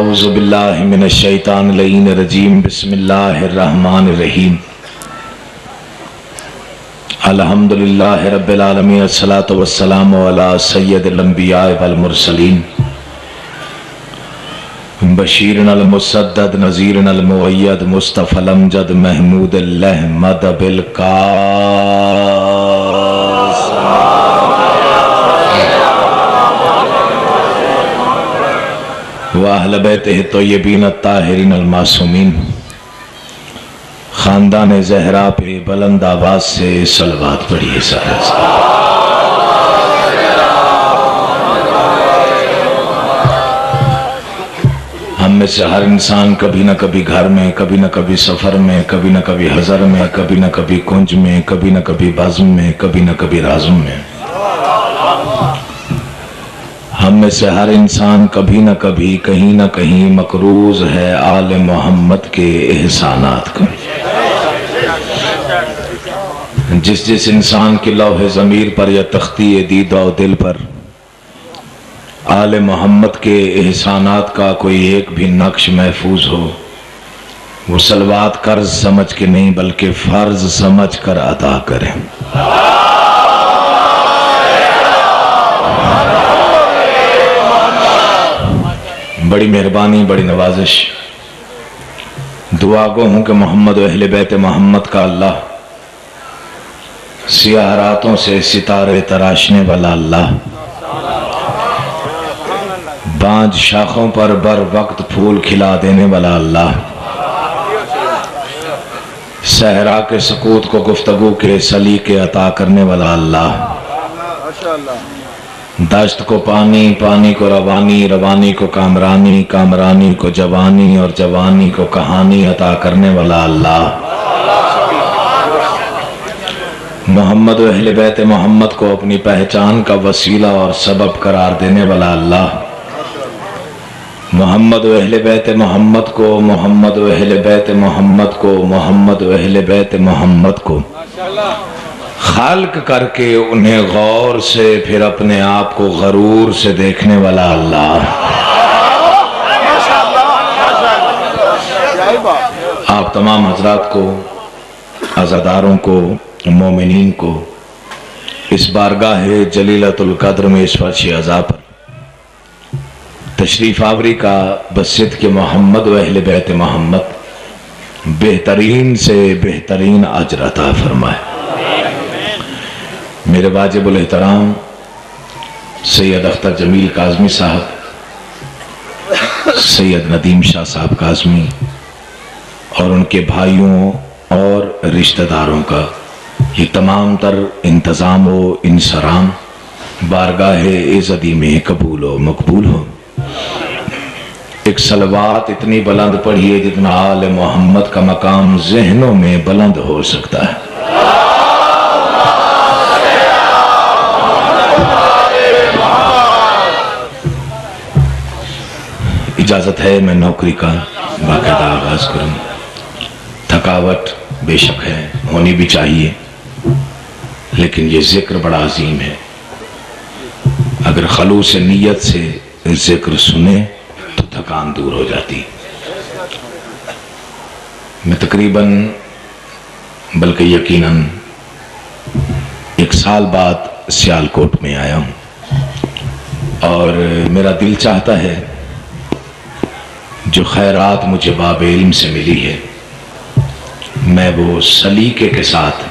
औज़ु बिल्लाहि मिनश शैतानिर रजीम बिस्मिल्लाहिर रहमानिर रहीम अल्हम्दुलिल्लाहि रब्बिल आलमीन अस्सलातु वस्सलामु अला सय्यदिल अंबिया वल मुरसलीन बशीरन अल मुसद्दद नज़ीरन अल मुअय्यद मुस्तफ़ल अमजद महमूद अहमद बिल व अहले बैतिही तय्यबीन ताहिरीन अल मासूमीन। खानदान ज़हरा पे बुलंद आवाज से सलवात पढ़िए सारे। हम में से हर इंसान कभी न कभी घर में, कभी न कभी सफर में, कभी न कभी हजर में, कभी न कभी कुंज में, कभी न कभी बाज़म में, कभी न कभी राज़म में। हम में से हर इंसान कभी न कभी कहीं न कहीं मकरूज है आले मोहम्मद के एहसानात का। जिस जिस इंसान के लौहे ज़मीर पर या तख्ती दीदा और दिल पर आले मोहम्मद के एहसानात का कोई एक भी नक्श महफूज हो, वो सलवात कर्ज समझ के नहीं बल्कि फर्ज समझ कर अदा करें। बड़ी मेहरबानी, बड़ी नवाजिश। दुआ गो हूं कि मोहम्मद व अहले बैत मोहम्मद का अल्लाह, सियाह रातों से सितारे तराशने वाला अल्लाह, बांझ शाखों पर बर वक्त फूल खिला देने वाला अल्लाह, सहरा के सकूत को गुफ्तगू के सलीके अता करने वाला अल्लाह, दश्त को पानी, पानी को रवानी, रवानी को कामरानी, कामरानी को जवानी और जवानी को कहानी अता करने वाला अल्लाह, मोहम्मद व अहले बैत मोहम्मद को अपनी पहचान का वसीला और सबब करार देने वाला अल्लाह, मोहम्मद व अहले बैत मोहम्मद को, मोहम्मद व अहले बैत मोहम्मद को, मोहम्मद व अहले बैत मोहम्मद को खाल्क करके उन्हें गौर से फिर अपने आप को गरूर से देखने वाला अल्लाह, आप तमाम हजरात को, अज़ादारों को, मोमिनीन को इस बारगाह जलीलतुल कद्र में इस फर्श अज़ा पर तशरीफ आवरी का बसित के मोहम्मद व अहले बैत मोहम्मद बेहतरीन से बेहतरीन अजर अता फरमाए। मेरे वाजिबुल एहतराम सैयद अख्तर जमील काज़मी साहब, सैयद नदीम शाह साहब काज़मी और उनके भाइयों और रिश्तेदारों का ये तमाम तर इंतज़ाम व इंसराम बारगाह इज़्ज़ती में कबूल हो मकबूल हो। एक सलवात इतनी बुलंद पढ़िए जितना आले मोहम्मद का मकाम ज़हनों में बुलंद हो सकता है। इजाज़त है मैं नौकरी का बाकायदा आगाज़ करूँ। थकावट बेशक है, होनी भी चाहिए, लेकिन ये जिक्र बड़ा अजीम है। अगर खलूस नीयत से जिक्र सुने तो थकान दूर हो जाती। मैं तकरीबन बल्कि यकीनन 1 साल बाद सियालकोट में आया हूँ और मेरा दिल चाहता है जो खैरात मुझे बाबे इल्म से मिली है मैं वो सलीके के साथ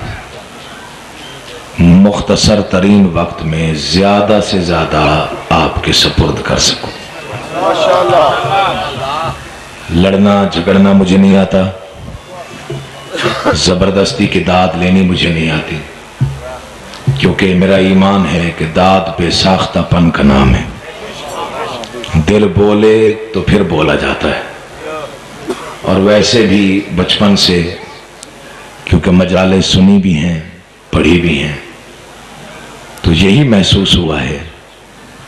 मुख्तसर तरीन वक्त में ज्यादा से ज्यादा आपके सपुर्द कर सकूं। लड़ना झगड़ना मुझे नहीं आता, जबरदस्ती की दाद लेनी मुझे नहीं आती, क्योंकि मेरा ईमान है कि दाद बेसाख्तापन का नाम है। दिल बोले तो फिर बोला जाता है, और वैसे भी बचपन से क्योंकि मजाले सुनी भी हैं पढ़ी भी हैं, तो यही महसूस हुआ है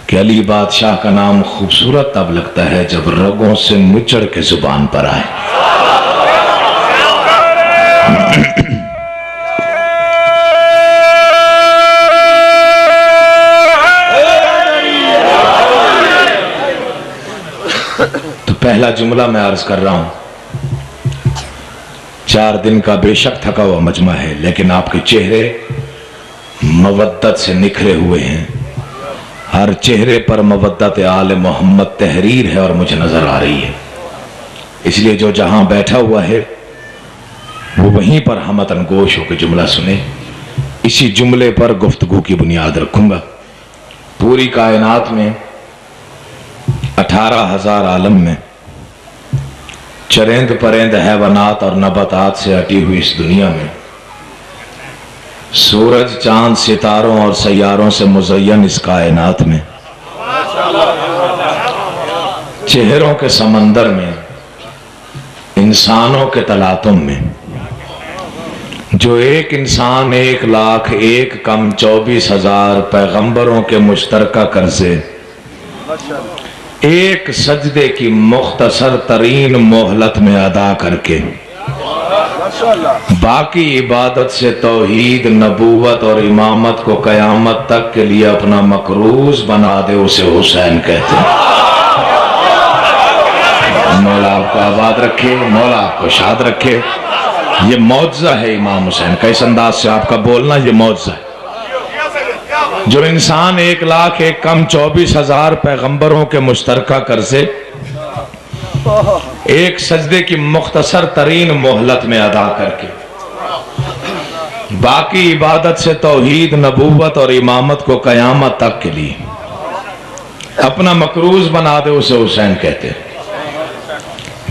कि अली बादशाह का नाम खूबसूरत तब लगता है जब रगों से मुचड़ के जुबान पर आए। पहला जुमला मैं अर्ज कर रहा हूं। 4 दिन का बेशक थका हुआ मजमा है, लेकिन आपके चेहरे मवद्दत से निखरे हुए हैं। हर चेहरे पर मवद्दत आले मोहम्मद तहरीर है और मुझे नजर आ रही है। इसलिए जो जहां बैठा हुआ है वो वहीं पर हमतन गोश होकर जुमला सुने। इसी जुमले पर गुफ्तगू की बुनियाद रखूंगा। पूरी कायनात में 18,000 आलम में चरेंद परेंद हैवानात और नबातात से हटी हुई इस दुनिया में सूरज चांद सितारों और सैयारों से मुज़य्यन इस कायनात में चेहरों के समंदर में इंसानों के तलातुम में जो एक इंसान 1,01,000 कम 24,000 पैगंबरों के मुश्तरका कर्जे एक सजदे की मुख्तसर तरीन मोहलत में अदा करके बाकी इबादत से तौहीद नबूवत और इमामत को कयामत तक के लिए अपना मकरूज बना दे, उसे हुसैन कहते हैं। मौला आपको आबाद रखे, मौला आपको शाद रखे। ये मौजज़ा है इमाम हुसैन का। इस अंदाज से आपका बोलना ये मौजज़ा है। जो इंसान 1,01,000 कम 24,000 पैगंबरों के मुश्तरका कर्जे एक सजदे की मुख्तसर तरीन मोहलत में अदा करके बाकी इबादत से तौहीद नबूवत और इमामत को कयामत तक के लिए अपना मकरूज बना दे, उसे हुसैन कहते हैं।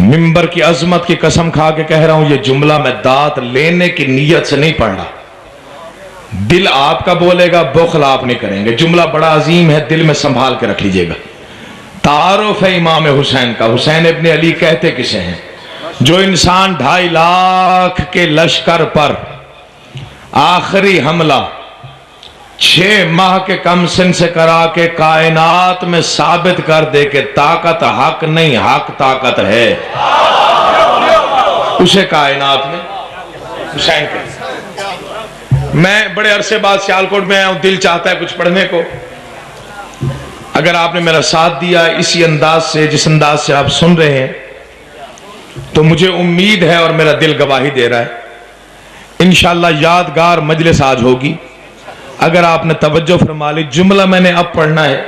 मिंबर की अजमत की कसम खा के कह रहा हूं, ये जुमला मैं दात लेने की नीयत से नहीं पढ़ रहा। दिल आपका बोलेगा, बुखल आप नहीं करेंगे। जुमला बड़ा अजीम है, दिल में संभाल के रख लीजिएगा। तारुफ है इमाम हुसैन का। हुसैन इब्ने अली कहते किसे हैं? जो इंसान 2.5 लाख के लश्कर पर आखिरी हमला 6 माह के कम सिन से करा के कायनात में साबित कर दे कि ताकत हक नहीं, हक ताकत है, उसे कायनात में हुसैन कहते। मैं बड़े अरसे बाद सियालकोट में आया हूं, दिल चाहता है कुछ पढ़ने को। अगर आपने मेरा साथ दिया इसी अंदाज से, जिस अंदाज से आप सुन रहे हैं, तो मुझे उम्मीद है और मेरा दिल गवाही दे रहा है, इंशाअल्लाह यादगार मजलिस आज होगी। अगर आपने तवज्जो फरमा ली। जुमला मैंने अब पढ़ना है,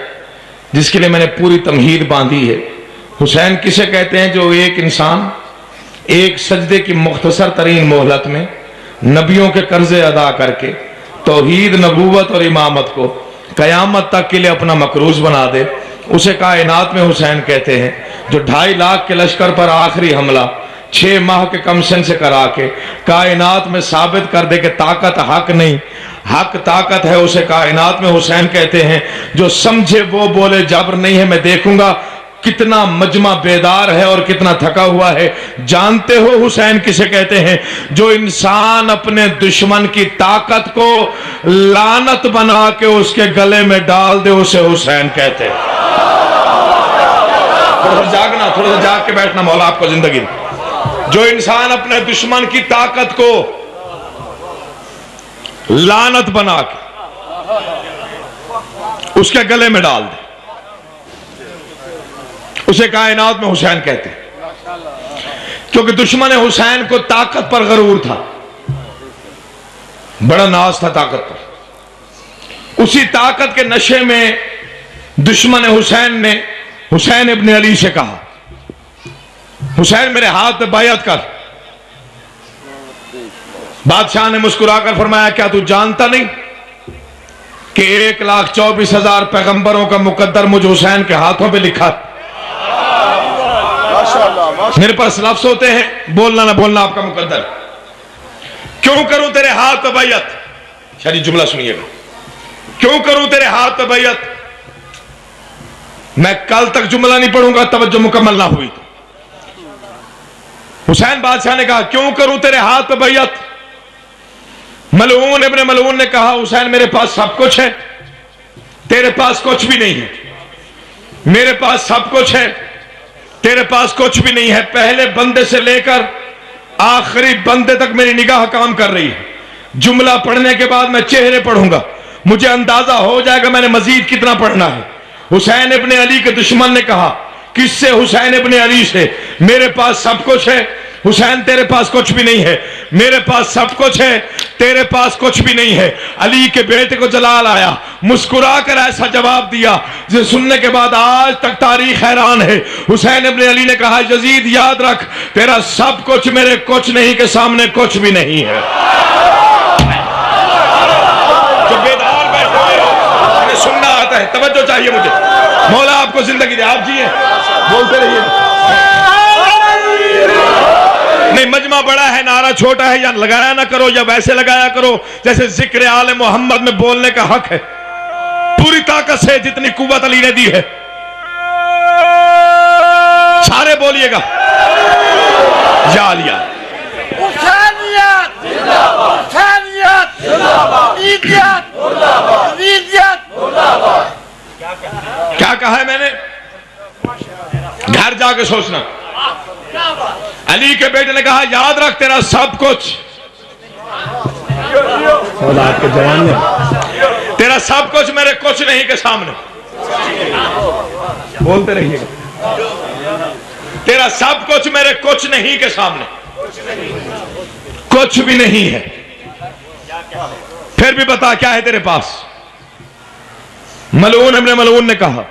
जिसके लिए मैंने पूरी तमहीद बांधी है। हुसैन किसे कहते हैं? जो एक इंसान एक सजदे की मुख्तसर तरीन मोहलत में नबियों के कर्जे अदा करके तौहीद नबूवत और इमामत को कयामत तक के लिए अपना मकरूज बना दे, उसे कायनात में हुसैन कहते हैं। जो 2.5 लाख के लश्कर पर आखिरी हमला 6 माह के कम सिन से करा के कायनात में साबित कर दे कि ताकत हक नहीं, हक ताकत है, उसे कायनात में हुसैन कहते हैं। जो समझे वो बोले जबर नहीं है। मैं देखूंगा कितना मजमा बेदार है और कितना थका हुआ है। जानते हो हुसैन किसे कहते हैं? जो इंसान अपने दुश्मन की ताकत को लानत बना के उसके गले में डाल दे, उसे हुसैन कहते हैं। थोड़ा सा जागना, थोड़ा सा जाग के बैठना, मौला आपको जिंदगी। जो इंसान अपने दुश्मन की ताकत को लानत बना के उसके गले में डाल दे, उसे कायनात में हुसैन कहते हैं। क्योंकि दुश्मन हुसैन को ताकत पर गरूर था, बड़ा नाज था ताकत पर। उसी ताकत के नशे में दुश्मन हुसैन ने हुसैन इब्ने अली से कहा, हुसैन मेरे हाथ पे बैअत कर। बादशाह ने मुस्कुराकर फरमाया, क्या तू जानता नहीं कि 1,24,000 पैगंबरों का मुकद्दर मुझ हुसैन के हाथों पे लिखा। मेरे पास लफ्ज होते हैं, बोलना ना बोलना आपका मुकद्दर। क्यों करूं तेरे हाथ पे बैअत? शायद जुमला सुनिएगा। क्यों करूं तेरे हाथ पे बैअत? मैं कल तक जुमला नहीं पढ़ूंगा, तवज्जो मुकम्मल ना हुई तो। हुसैन बादशाह ने कहा, क्यों करूं तेरे हाथ पे बैअत? मलऊन इब्ने मलऊन ने कहा, हुसैन मेरे पास सब कुछ है, तेरे पास कुछ भी नहीं है। मेरे पास सब कुछ है, तेरे पास कुछ भी नहीं है। पहले बंदे से लेकर आखिरी बंदे तक मेरी निगाह काम कर रही है। जुमला पढ़ने के बाद मैं चेहरे पढ़ूंगा, मुझे अंदाजा हो जाएगा मैंने मजीद कितना पढ़ना है। हुसैन इब्ने अली के दुश्मन ने कहा किससे? हुसैन इब्ने अली से। मेरे पास सब कुछ है, हुसैन तेरे पास कुछ भी नहीं है। मेरे पास सब कुछ है, तेरे पास कुछ भी नहीं है। अली के बेटे को जलाल आया, मुस्कुरा कर ऐसा जवाब दिया जिसे सुनने के बाद आज तक तारीख हैरान है। हुसैन इब्ने अली ने कहा, यजीद याद रख, तेरा सब कुछ मेरे कुछ नहीं के सामने कुछ भी नहीं है। जो बेदार बैठे हुए हो, उन्हें सुनना आता है, तवज्जो चाहिए मुझे। मौला आपको जिंदगी दे, आप जिए, बोलते रहिए। नहीं, मजमा बड़ा है, नारा छोटा है, या लगाया ना करो या वैसे लगाया करो जैसे जिक्र आले मोहम्मद में बोलने का हक है। पूरी ताकत से जितनी कुव्वत अली ने दी है, सारे बोलिएगा या लिया। क्या कहा है मैंने? घर जाके सोचना। अली के बेटे ने कहा, याद रख, तेरा सब कुछ, आपके जवान ने, तेरा सब कुछ मेरे कुछ नहीं के सामने। बोलते रहिएगा, तेरा सब कुछ मेरे कुछ नहीं के सामने कुछ भी नहीं है। फिर भी बता क्या है तेरे पास? मलऊन इब्ने मलऊन ने कहा,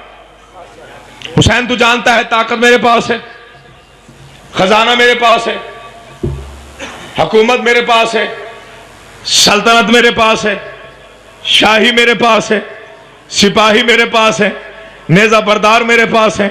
हुसैन तू जानता है ताकत मेरे पास है, खजाना मेरे पास है, हुकूमत मेरे पास है, सल्तनत मेरे पास है, शाही मेरे पास है, सिपाही मेरे पास है, नेजा बरदार मेरे पास है,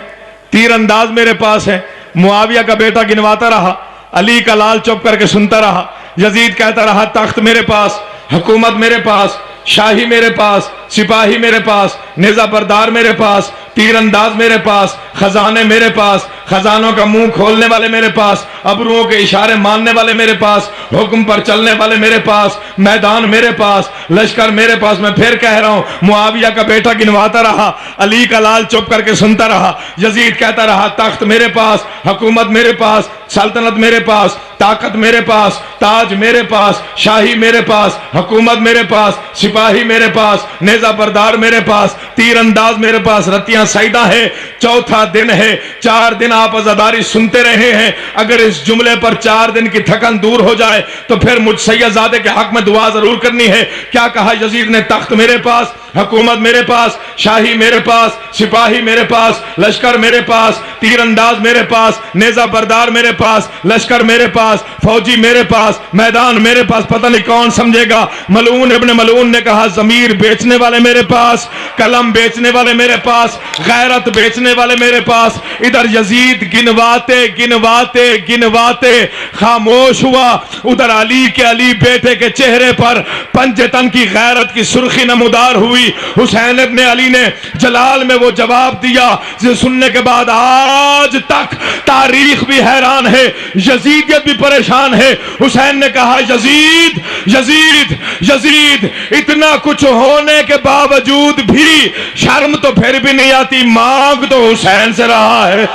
तीरंदाज मेरे पास है। मुआविया का बेटा गिनवाता रहा, अली का लाल चुप करके सुनता रहा। यजीद कहता रहा, तख्त मेरे पास, हुकूमत मेरे पास, शाही मेरे पास, सिपाही मेरे पास, नेजा बरदार मेरे पास, तीरंदाज मेरे पास, खजाने मेरे पास, खजानों का मुंह खोलने वाले मेरे पास, अबरुओं के इशारे मानने वाले मेरे पास, हुक्म पर चलने वाले मेरे पास, मैदान मेरे पास, लश्कर मेरे पास। मैं फिर कह रहा हूं, मुआविया का बेटा गिनवाता रहा, अली का लाल चुप करके सुनता रहा। यजीद कहता रहा, तख्त मेरे पास, हुकूमत मेरे पास, सल्तनत मेरे पास, ताकत मेरे पास, ताज मेरे पास, शाही मेरे पास, हुकूमत मेरे पास, सिपाही मेरे पास, नेजा बरदार मेरे पास, तीरंदाज मेरे पास। रतियां सईदा है, चौथा दिन है, 4 दिन आप अज़ादारी सुनते रहे हैं। अगर इस जुमले पर 4 दिन की थकन दूर हो जाए तो फिर मुझ सैयदजादे के हक में दुआ जरूर करनी है। क्या कहा यजीद ने? तख्त मेरे पास, हुकूमत मेरे पास, शाही मेरे पास, सिपाही मेरे पास, लश्कर मेरे पास, तीरंदाज मेरे पास, नेजा बरदार मेरे पास, लश्कर मेरे पास, फौजी मेरे पास, मैदान मेरे पास। पता नहीं कौन समझेगा। मलऊन इब्ने मलऊन ने कहा, जमीर बेचने वाले मेरे पास, कलम बेचने वाले मेरे पास, गैरत बेचने वाले मेरे पास। इधर यजीद गिनवाते गिनवाते गिनवाते खामोश हुआ। उधर अली बेटे के चेहरे पर पंजतन की गैरत की सुर्खी नमूदार हुई। हुसैन इब्ने अली ने जलाल में वो जवाब दिया जिसे सुनने के बाद आज तक तारीख भी हैरान है, यजीदियत भी परेशान है। हुसैन ने कहा, यजीद यजीद यजीद, इतना कुछ होने के बावजूद भी शर्म तो फिर भी नहीं आती? मांग तो हुसैन से रहा है।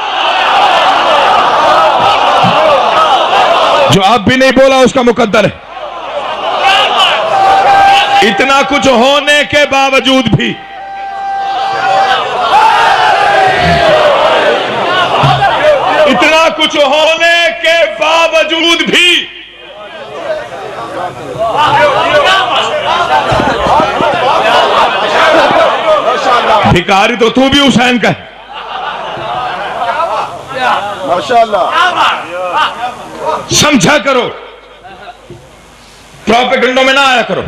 जो अब भी नहीं बोला उसका मुकद्दर है। इतना कुछ होने के बावजूद भी, इतना कुछ होने के बावजूद भी भिखारी तो तू भी हुसैन का है। माशाअल्लाह, समझा करो, प्रोपेगेंडों में ना आया करो।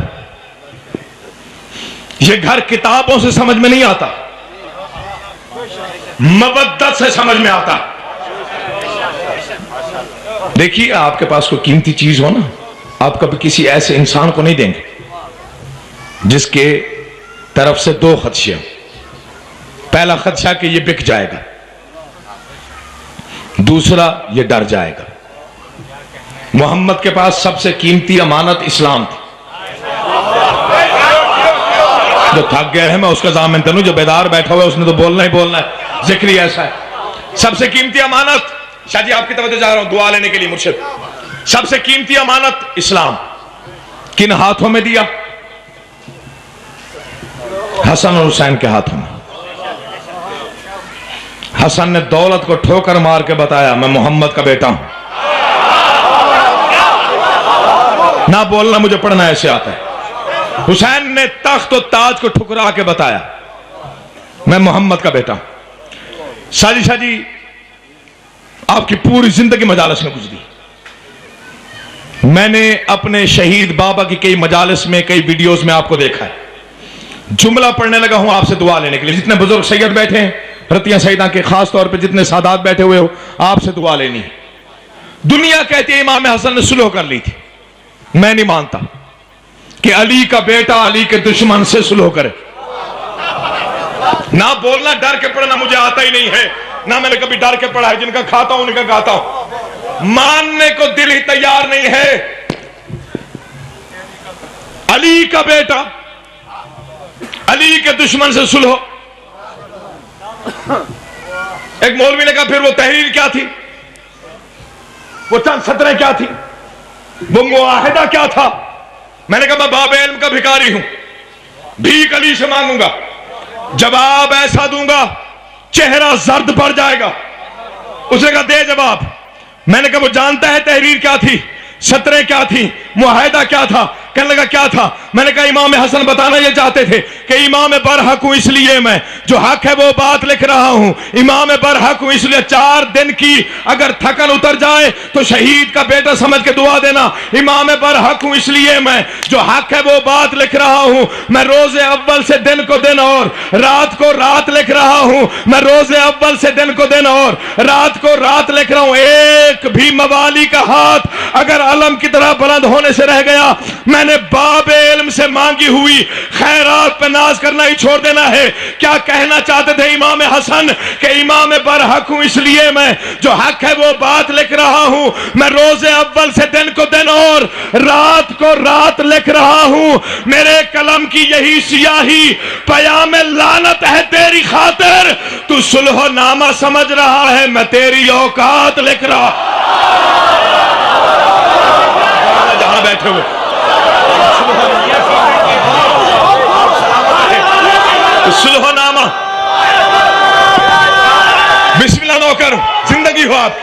ये घर किताबों से समझ में नहीं आता, मवद्दत से समझ में आता। देखिए, आपके पास कोई कीमती चीज हो ना, आप कभी किसी ऐसे इंसान को नहीं देंगे जिसके तरफ से 2 खदशे। पहला खदशा कि ये बिक जाएगा, दूसरा ये डर जाएगा। मोहम्मद के पास सबसे कीमती अमानत इस्लाम थी। जो थक गया है मैं उसका जामिन तनू, जो बेदार बैठा हुआ है उसने तो बोलना ही बोलना है। जिक्र ही ऐसा है। सबसे कीमती अमानत, शाह जी आपकी तवज्जो जा रहा हूं दुआ लेने के लिए मुर्शिद। सबसे कीमती अमानत इस्लाम किन हाथों में दिया? हसन और हुसैन के हाथों में। हसन ने दौलत को ठोकर मार के बताया, मैं मोहम्मद का बेटा हूं। ना बोलना, मुझे पढ़ना ऐसे आता है। हुसैन ने तख्त और ताज को ठुकरा के बताया, मैं मोहम्मद का बेटा हूं। साजिशा जी, आपकी पूरी जिंदगी मजालिस में गुजरी। मैंने अपने शहीद बाबा की कई मजालिस में, कई वीडियोस में आपको देखा है। जुमला पढ़ने लगा हूं आपसे दुआ लेने के लिए। जितने बुजुर्ग सैयद बैठे हैं, रतिया सैयदा के खास तौर पे जितने सादात बैठे हुए हो, आपसे दुआ लेनी है। दुनिया कहती है इमाम हसन ने सुलह कर ली थी। मैं नहीं मानता कि अली का बेटा अली के दुश्मन से सुलह करे। ना बोलना, डर के पढ़ना मुझे आता ही नहीं है, ना मैंने कभी डर के पढ़ा है। जिनका खाता हूं उनका गाता हूं। मानने को दिल ही तैयार नहीं है। अली का बेटा अली के दुश्मन से सुलह। एक मौलवी ने कहा फिर वो तहरीर क्या थी, वो चंद सतरें क्या थी, वो मुआहिदा क्या था? मैंने कहा मैं बाबे इल्म का भिखारी हूं, भीख अली से मांगूंगा, जवाब ऐसा दूंगा चेहरा जर्द पड़ जाएगा। उसने कहा दे जवाब। मैंने कहा वो जानता है तहरीर क्या थी, सतरें क्या थी, मुआहिदा क्या था? कहने लगा क्या था? मैंने कहा इमाम हसन बताना ये चाहते थे कि इमाम बरहक हूं, इसलिए मैं जो हक है वो बात लिख रहा हूं। इमाम बरहक हूं इसलिए 4 दिन की अगर थकन उतर जाए तो शहीद का बेटा समझ के दुआ देना। इमाम बरहक हूं इसलिए मैं जो हक है वो बात लिख रहा हूं। मैं रोजे अव्वल से दिन को दिन और रात को रात लिख रहा हूं। मैं रोजे अव्वल से दिन को दिन और रात को रात लिख रहा हूं। एक भी मवाली का हाथ अगर अलम की तरह बुलंद होने से रह गया, मैंने बाबे इल्म से मांगी हुई खैरात पे नाज करना ही छोड़ देना है। क्या कहना चाहते थे इमाम हसन कि इमाम बरहक हूं इसलिए मैं जो हक है वो बात लिख रहा हूं। मैं रोजे अव्वल से दिन को दिन और रात को रात लिख रहा हूं। मेरे कलम की यही सियाही पयाम लानत है तेरी खातिर। तू सुलहनामा समझ रहा है, मैं तेरी औकात लिख रहा। जहां बैठे हुए सुलहनामा, बिस्मिल्लाह नौकर, जिंदगी हो आप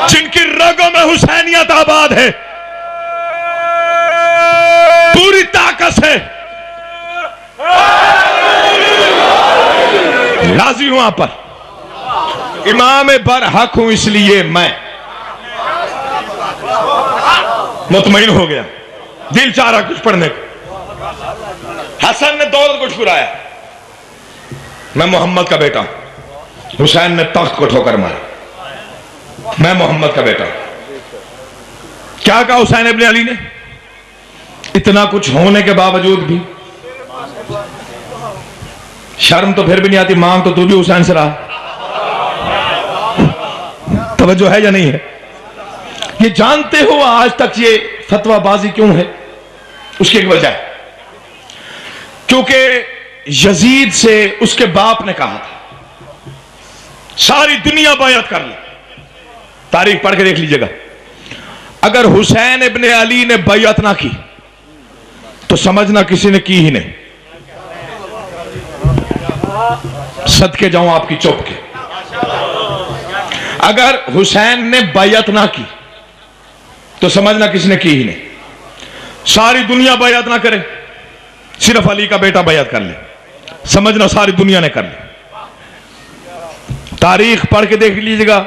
जिनकी रगों में हुसैनियत आबाद है, पूरी ताकत से राजी हूं आप पर। इमाम बरहक हूं इसलिए मैं मुतमईन हो गया, दिल चाह रहा कुछ पढ़ने को। हसन ने दौलत को ठुकराया, मैं मोहम्मद का बेटा। हुसैन ने तख्त को ठोकर मारा, मैं मोहम्मद का बेटा। क्या कहा हुसैन इब्ने अली ने? इतना कुछ होने के बावजूद भी शर्म तो फिर भी नहीं आती। मांग तो तू भी हुसैन से रहा। तवज्जो है या नहीं है? ये जानते हो आज तक ये फतवाबाजी क्यों है? उसकी एक वजह है, क्योंकि यजीद से उसके बाप ने कहा था सारी दुनिया बैअत कर ले। तारीख पढ़ के देख लीजिएगा। अगर हुसैन इब्ने अली ने बैअत ना की तो समझना किसी ने की ही नहीं। सदके जाऊं आपकी चुप के। अगर हुसैन ने बैअत ना की तो समझना किसी ने की ही नहीं। सारी दुनिया बैअत ना करे, सिर्फ अली का बेटा बैअत कर ले, समझना सारी दुनिया ने कर ली। तारीख पढ़ के देख लीजिएगा।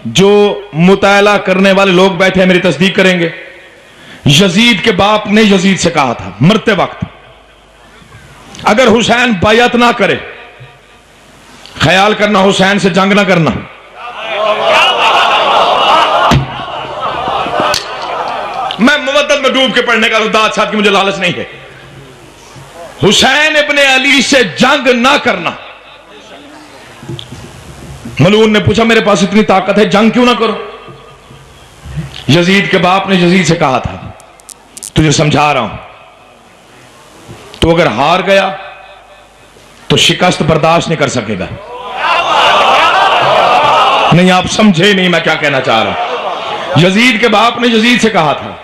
जो मुताला करने वाले लोग बैठे हैं मेरी तस्दीक करेंगे। यजीद के बाप ने यजीद से कहा था मरते वक्त, अगर हुसैन बैअत ना करे, ख्याल करना हुसैन से जंग ना करना। मैं मुवद्दत में डूब के पढ़ने का दाद साथ की मुझे लालच नहीं है। हुसैन इब्ने अली से जंग ना करना। मलून ने पूछा मेरे पास इतनी ताकत है, जंग क्यों ना करो? यजीद के बाप ने यजीद से कहा था तुझे समझा रहा हूं, तो अगर हार गया तो शिकस्त बर्दाश्त नहीं कर सकेगा। नहीं, आप समझे नहीं मैं क्या कहना चाह रहा हूं। यजीद के बाप ने यजीद से कहा था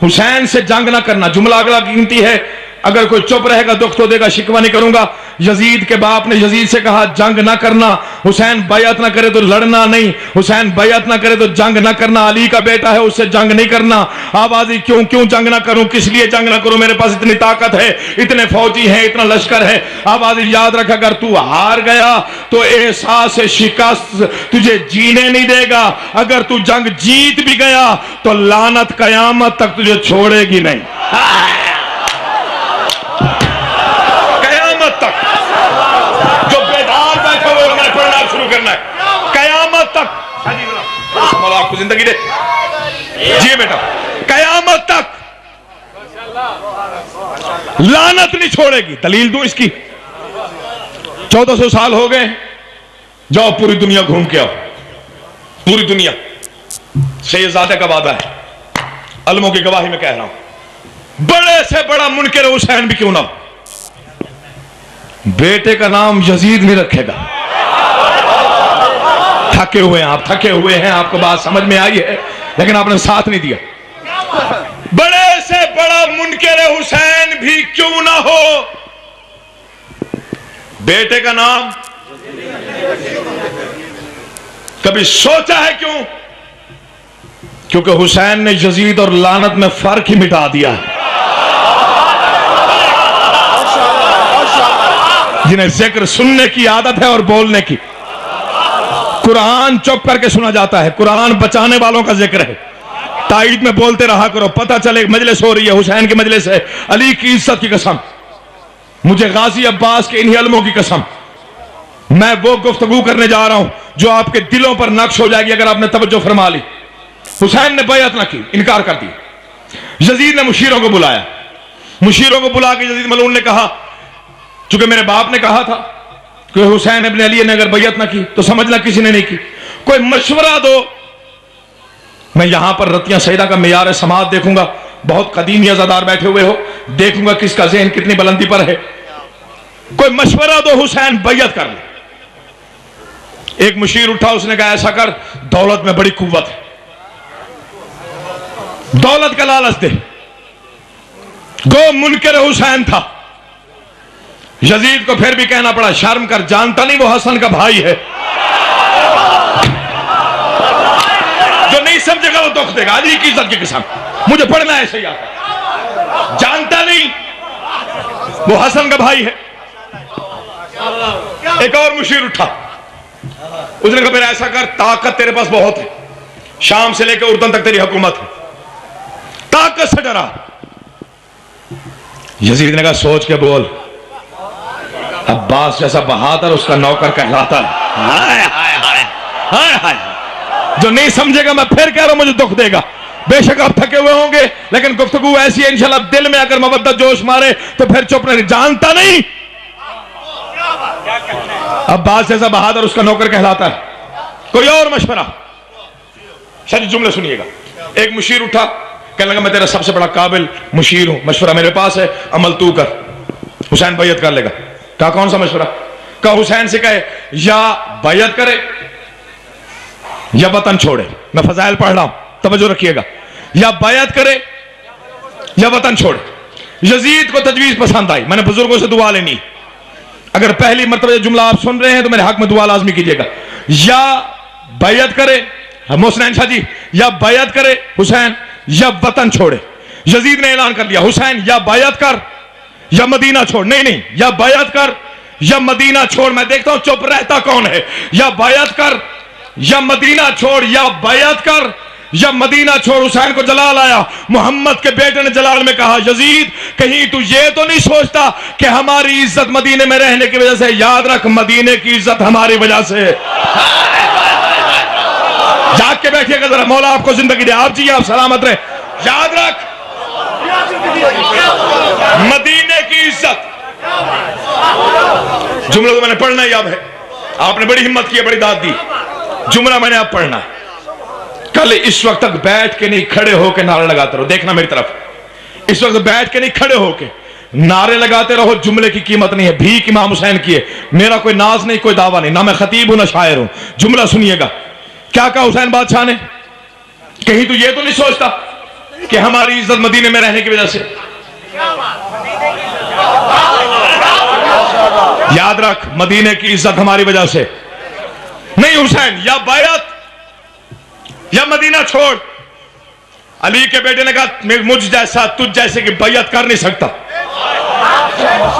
हुसैन से जंग ना करना। जुमला अगला गिनती है अगर कोई चुप रहेगा दुख तो देगा, शिकवा नहीं करूंगा। यजीद के बाप ने यजीद से कहा जंग ना करना, हुसैन बैअत ना करे तो लड़ना नहीं, हुसैन बैअत ना करे तो जंग ना करना, अली का बेटा है उससे जंग नहीं करना। आबादी क्यों क्यों जंग ना करूं, किस लिए जंग ना करूं, मेरे पास इतनी ताकत है, इतने फौजी हैं, इतना लश्कर है। आबादी याद रख, अगर तू हार गया तो एहसास शिकस्त तुझे जीने नहीं देगा, अगर तू जंग जीत भी गया तो लानत कयामत तक तुझे छोड़ेगी नहीं, कयामत तक। जो बेदार बैठे हुए उन्होंने पढ़ना शुरू करना है, कयामत तक। आपको जिंदगी दे जी बेटा, कयामत तक लानत नहीं छोड़ेगी। दलील दूं इसकी, 1400 साल हो गए, जाओ पूरी दुनिया घूम के आओ, पूरी दुनिया। शहजादे का वादा है, अलमों की गवाही में कह रहा हूं, बड़े से बड़ा मुनकर हुसैन भी क्यों ना हो, बेटे का नाम यजीद नहीं रखेगा। थके हुए हैं आप, थके हुए हैं, आपको बात समझ में आई है, लेकिन आपने साथ नहीं दिया। बड़े से बड़ा मुनकर हुसैन भी क्यों ना हो, बेटे का नाम कभी सोचा है क्यों? क्योंकि हुसैन ने यजीद और लानत में फर्क ही मिटा दिया। जिन्हें जिक्र सुनने की आदत है और बोलने की, कुरान चुप करके सुना जाता है, कुरान बचाने वालों का जिक्र है। ताईद में बोलते रहा करो, पता चले मजलिस हो रही है, हुसैन की मजलिस है। अली की इज्जत की कसम, मुझे गाजी अब्बास के इन्हीं अलमों की कसम, मैं वो गुफ्तगू करने जा रहा हूं जो आपके दिलों पर नक्श हो जाएगी अगर आपने तवज्जो फरमा ली। हुसैन ने बैअत ना की, इनकार कर दिया। यजीद ने मुशीरों को बुलाया, मुशीरों को बुला के यजीद मलून ने कहा, चूंकि मेरे बाप ने कहा था कि हुसैन इब्न अली ने अगर बैअत ना की तो समझना किसी ने नहीं की, कोई मशवरा दो। मैं यहां पर रतिया सईदा का मेयार समात देखूंगा, बहुत कदीम अज़ादार बैठे हुए हो, देखूंगा किसका ज़हन कितनी बुलंदी पर है, कोई मशवरा दो, हुसैन बैअत कर ले। एक मुशीर उठा, उसने कहा ऐसा कर, दौलत में बड़ी कुव्वत है, दौलत का लालच दे। गो मुनकर हुसैन था। यजीद को फिर भी कहना पड़ा, शर्म कर, जानता नहीं वो हसन का भाई है, जो नहीं समझेगा वो दुख देगा। अली की इज्जत की कसम, मुझे पढ़ना है ऐसे यार, जानता नहीं वो हसन का भाई है। एक और मुशीर उठा, उसने कहा फिर ऐसा कर, ताकत तेरे पास बहुत है, शाम से लेकर उर्दन तक तेरी हुकूमत है, ताकत से डरा। यजीद ने कहा सोच के बोल, अब्बास जैसा बहादुर उसका नौकर कहलाता है। हाय हाय हाय हाय हाय, जो नहीं समझेगा मैं फिर कह रहा हूं मुझे दुख देगा। बेशक आप थके हुए होंगे, लेकिन गुफ्तगू ऐसी है इंशाल्लाह दिल में अगर मोहब्बत जोश मारे तो फिर चुप नहीं। जानता नहीं अब्बास जैसा बहादुर उसका नौकर कहलाता है। कोई और मशवरा, सच जुमले सुनिएगा। एक मुशीर उठा, कहने लगा मैं तेरा सबसे बड़ा काबिल मुशीर हूं, मशवरा मेरे पास है, अमल तू कर, हुसैन बैअत कर लेगा। कहा कौन सा मशवरा? कहा हुसैन से कहे या बैअत करे या वतन छोड़े। मैं फजाइल पढ़ रहा हूं, तवज्जो रखिएगा, या बैअत करे या वतन छोड़े। यजीद को तजवीज पसंद आई, मैंने बुजुर्गों से दुआ लेनी, अगर पहली मरतबा जुमला आप सुन रहे हैं तो मेरे हक में दुआ लाजमी कीजिएगा। या बैअत करे मोहसिन शाह जी, या बैअत करे हुसैन या वतन छोड़े। यजीद ने ऐलान कर दिया, हुसैन या बैअत कर या मदीना छोड़। नहीं नहीं, या बैअत कर या मदीना छोड़। मैं देखता हूं चुप रहता कौन है। या बैअत कर या मदीना छोड़, या बैअत कर या मदीना छोड़। हुसैन को जलाल आया, मोहम्मद के बेटे ने जलाल में कहा, यजीद कहीं तू ये तो नहीं सोचता कि हमारी इज्जत मदीने में रहने की वजह से? याद रख, मदीने की इज्जत हमारी वजह से। जाग के बैठिएगा जरा, मौला आपको जिंदगी दे, आप जी आप सलामत रहे। याद रख, मदीने की इज्जत। जुमला तो मैंने पढ़ना ही अब है, आपने बड़ी हिम्मत की, बड़ी दाद दी, जुमला मैंने अब पढ़ना है। कल इस वक्त तक बैठ के नहीं खड़े होके नारे लगाते रहो, देखना मेरी तरफ। इस वक्त बैठ के नहीं खड़े होके नारे लगाते रहो, जुमले की कीमत नहीं है। भीख इमाम हुसैन की है, मेरा कोई नाज नहीं, कोई दावा नहीं, ना मैं खतीब हूं ना शायर हूं। जुमला सुनिएगा, क्या कहा हुसैन बादशाह ने? कहीं तो ये तो नहीं सोचता कि हमारी इज्जत मदीने में रहने की वजह से याद रख, मदीने की इज्जत हमारी वजह से नहीं। हुसैन या बैयत या मदीना छोड़। अली के बेटे ने कहा मुझ जैसा तुझ जैसे की बैयत कर नहीं सकता,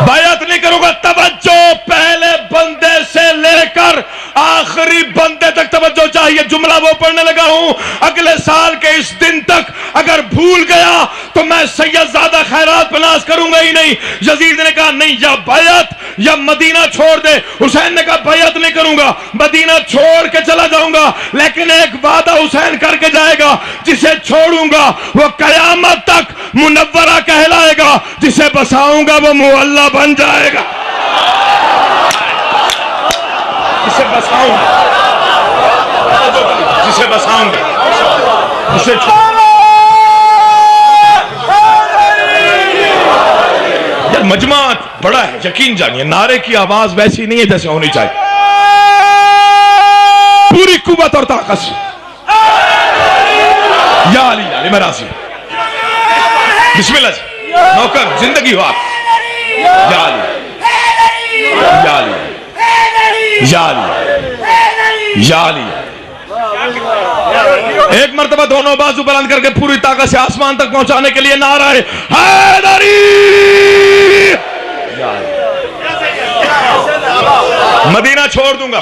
बैयत नहीं करूंगा। तवज्जो, पहले बंदे से लेकर आखिरी बंदे तक तवज्जो चाहिए। जुमला वो पढ़ने लगा हूं, अगले साल के इस दिन तक अगर भूल गया तो मैं सैयदजादा खैरात पनास करूंगा ही नहीं। यजीद ने कहा नहीं, या बैयत या मदीना छोड़ दे। हुसैन ने कहा बैयत नहीं करूंगा, मदीना छोड़ के चला जाऊंगा, लेकिन एक वादा हुसैन करके जाएगा, जिसे छोड़ूंगा वो कयामत तक मुनव्वरा कहलाएगा, जिसे बसाऊंगा वो मुअल्ला बन जाएगा। जिसे बसाऊंगा, जिसे बसाऊंगा, जिसे यार मजमा बड़ा है, यकीन जानिए। नारे की आवाज वैसी नहीं है जैसे होनी चाहिए, पूरी कुव्वत और ताकत से। या अली या अली, मैं राजी। बिस्मिल्लाह जी, नौकर जिंदगी हो आप। या अली या अली या अली या अली। एक मर्तबा दोनों बाजू बुलंद करके पूरी ताकत से आसमान तक पहुंचाने के लिए नारा है हैदरी। मदीना छोड़ दूंगा,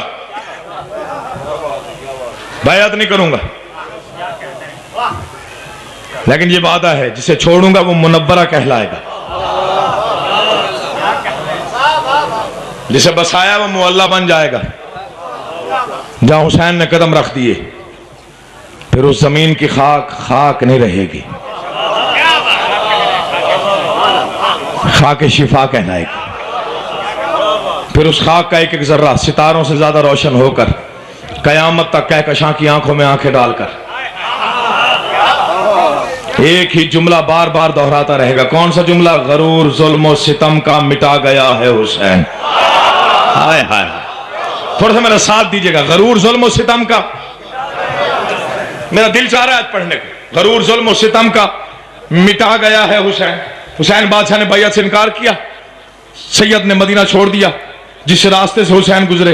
बैयत नहीं करूंगा, लेकिन ये वादा है जिसे छोड़ूंगा वो मुनव्वरा कहलाएगा, जिसे बसाया वो मुअल्ला बन जाएगा। जहां हुसैन ने कदम रख दिए फिर उस जमीन की खाक खाक नहीं रहेगी, खाक शिफा कहलाएगी। फिर उस खाक का एक एक जर्रा सितारों से ज्यादा रोशन होकर कयामत तक कहकशां की आंखों में आंखें डालकर एक ही जुमला बार बार दोहराता रहेगा। कौन सा जुमला? गरूर जुल्म सितम का मिटा गया है हुसैन। हाय हाय, थोड़ा सा मेरा साथ दीजिएगा। गरूर जुल्म सितम का, मेरा दिल चाह रहा है आज पढ़ने को। गरूर जुल्म सितम का मिटा गया है हुसैन। हुसैन बादशाह ने बैयत से इनकार किया, सैयद ने मदीना छोड़ दिया। जिस रास्ते से हुसैन गुजरे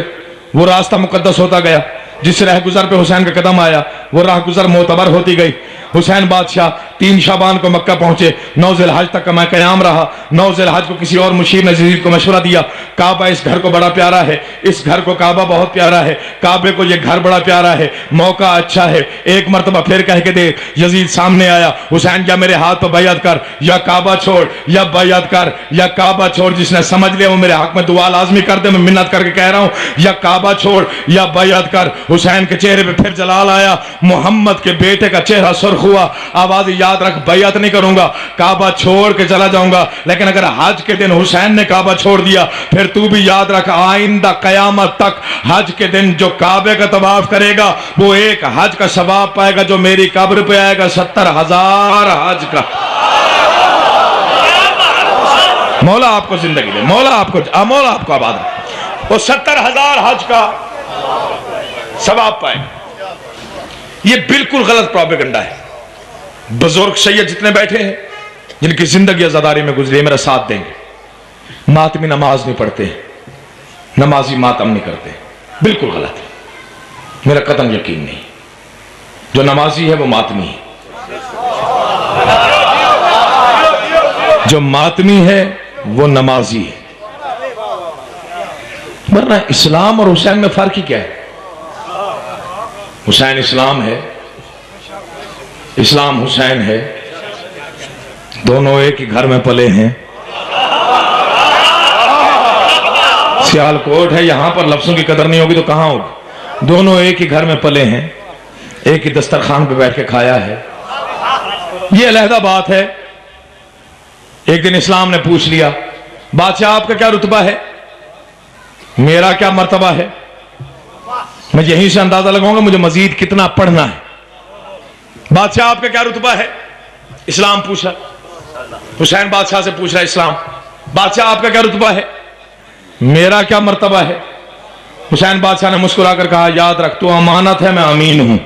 वो रास्ता मुकद्दस होता गया, जिस राह गुजर पे हुसैन का कदम आया वो राह गुजर मोतबर होती गई। हुसैन बादशाह 3 शाबान को मक्का पहुंचे, 9 ज़िलहज तक का मैं कयाम रहा। 9 ज़िलहज को किसी और मुशीर ने यजीद को मशवरा दिया, काबा इस घर को बड़ा प्यारा है, इस घर को काबा बहुत प्यारा है, काबे को ये घर बड़ा प्यारा है, मौका अच्छा है। एक मरतबा फिर कह के दे। यजीद सामने आया, हुसैन या मेरे हाथ पर बैयत कर या काबा छोड़, या बैयत कर या काबा छोड़। जिसने समझ लिया वो मेरे हक में दुआ लाजमी कर दे, मैं मिन्नत करके कह रहा हूं, या काबा छोड़ या बैयत कर। हुसैन के चेहरे पे फिर जलाल आया, मोहम्मद के बेटे का चेहरा सुर्ख हुआ। आवाज याद रख, बैयत नहीं करूंगा, काबा छोड़ के चला जाऊंगा। लेकिन अगर हज के दिन हुसैन ने काबा छोड़ दिया फिर तू भी याद रख, आइंदा कयामत तक हज के दिन जो काबे का तवाफ करेगा वो एक हज का सवाब पाएगा जो मेरी कब्र पे आएगा 70,000 हज का। मौला आपको जिंदगी दे, मौला आपको आबाद रखे। वो 70,000 हज का सवाब पाएगा। ये बिल्कुल गलत प्रोपेगेंडा है। बुजुर्ग सैयद जितने बैठे हैं जिनकी जिंदगी आजादारी में गुजरी है मेरा साथ देंगे। मातमी नमाज नहीं पढ़ते, नमाजी मातम नहीं करते, बिल्कुल गलत है, मेरा कतन यकीन नहीं। जो नमाजी है वो मातमी है, जो मातमी है वो नमाजी है। वरना इस्लाम और हुसैन में फर्क ही क्या है? हुसैन इस्लाम है, इस्लाम हुसैन है, दोनों एक ही घर में पले हैं। सियालकोट है, यहां पर लफ्जों की कदर नहीं होगी तो कहां होगी? दोनों एक ही घर में पले हैं, एक ही दस्तरखान पे बैठ के खाया है। यह अलहदा बात है। एक दिन इस्लाम ने पूछ लिया, बादशाह आपका क्या रुतबा है, मेरा क्या मर्तबा है? मैं यहीं से अंदाजा लगाऊंगा मुझे मजीद कितना पढ़ना है। बादशाह आपका क्या रुतबा है? इस्लाम पूछा। हुसैन बादशाह से पूछ रहा है इस्लाम, बादशाह आपका क्या रुतबा है, मेरा क्या मर्तबा है? हुसैन बादशाह ने मुस्कुराकर कहा, याद रख तू अमानत है, मैं अमीन हूं।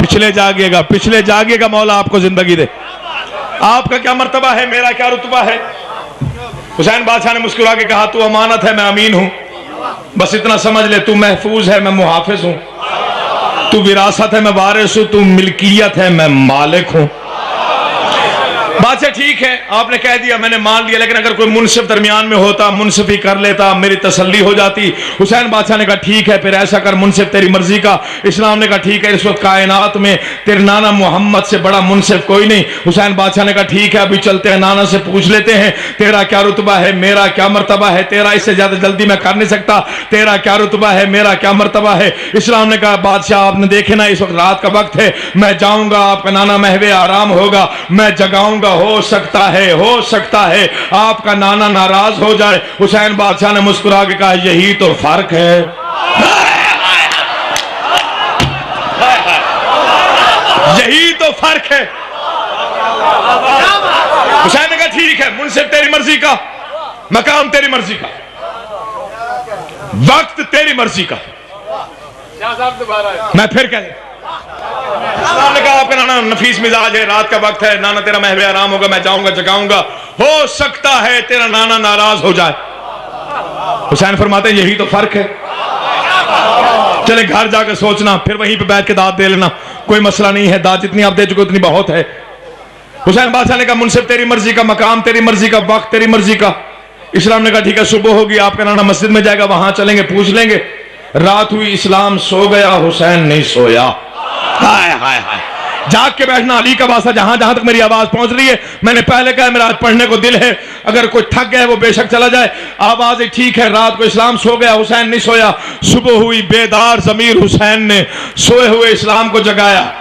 पिछले जागिएगा, पिछले जागिएगा, मौला आपको जिंदगी दे। आपका क्या मर्तबा है, मेरा क्या रुतबा है। हुसैन बादशाह ने मुस्कुरा के कहा, तू अमानत है, मैं अमीन हूं, बस इतना समझ ले, तू महफूज है, मैं मुहाफिज हूं, तू विरासत है, मैं वारिस हूं, तू मिल्कियत है, मैं मालिक हूं। बात से ठीक है, आपने कह दिया, मैंने मान लिया, लेकिन अगर कोई मुनसिफ दरमियान में होता, मुनसिफी कर लेता, मेरी तसल्ली हो जाती। हुसैन बादशाह ने कहा ठीक है, फिर ऐसा कर मुनसिफ, तेरी मर्जी का। इस्लाम ने कहा ठीक है, इस वक्त कायनात में तेरे नाना मोहम्मद से बड़ा मुनसिफ कोई नहीं। हुसैन बादशाह ने कहा ठीक है, अभी चलते हैं, नाना से पूछ लेते हैं, तेरा क्या रुतबा है, मेरा क्या मर्तबा है, तेरा इससे ज्यादा जल्दी मैं कर नहीं सकता, तेरा क्या रुतबा है, मेरा क्या मर्तबा है। इस्लाम ने कहा बादशाह आपने देखे ना, इस वक्त रात का वक्त है, मैं जाऊंगा, आपका नाना महवे आराम होगा, मैं जगाऊंगा, हो सकता है आपका नाना नाराज हो जाए। हुसैन बादशाह ने मुस्कुरा के कहा यही तो फर्क है, यही तो फर्क है। हुसैन ने कहा ठीक है, मुनसिफ तेरी मर्जी का, मकाम तेरी मर्जी का, वक्त तेरी मर्जी का। मैं फिर कह, ने कहा आपका नाना नफीस मिजाज है, रात का वक्त है, नाना तेरा महवे आराम होगा, मैं जाऊंगा, जगाऊंगा, हो सकता है तेरा नाना नाराज हो जाए। हुसैन फरमाते हैं यही तो फर्क है, चले घर जाकर सोचना, फिर वहीं पे बैठ के दाद दे लेना, कोई मसला नहीं है, दाद जितनी आप दे चुके उतनी बहुत है। हुसैन बादशाह ने कहा मुनसिफ तेरी मर्जी का, मकाम तेरी मर्जी का, वक्त तेरी मर्जी का। इस्लाम ने कहा ठीक है, सुबह होगी, आपका नाना मस्जिद में जाएगा, वहां चलेंगे, पूछ लेंगे। रात हुई, इस्लाम सो गया, हुसैन नहीं सोया। हाय हाय हाय, जाग के बैठना अली का वास्ता। जहां जहां तक मेरी आवाज पहुंच रही है, मैंने पहले कहा मेरा आज पढ़ने को दिल है, अगर कोई थक गया वो बेशक चला जाए। आवाज ठीक है, रात को इस्लाम सो गया, हुसैन नहीं सोया। सुबह हुई, बेदार जमीर हुसैन ने सोए हुए इस्लाम को जगाया।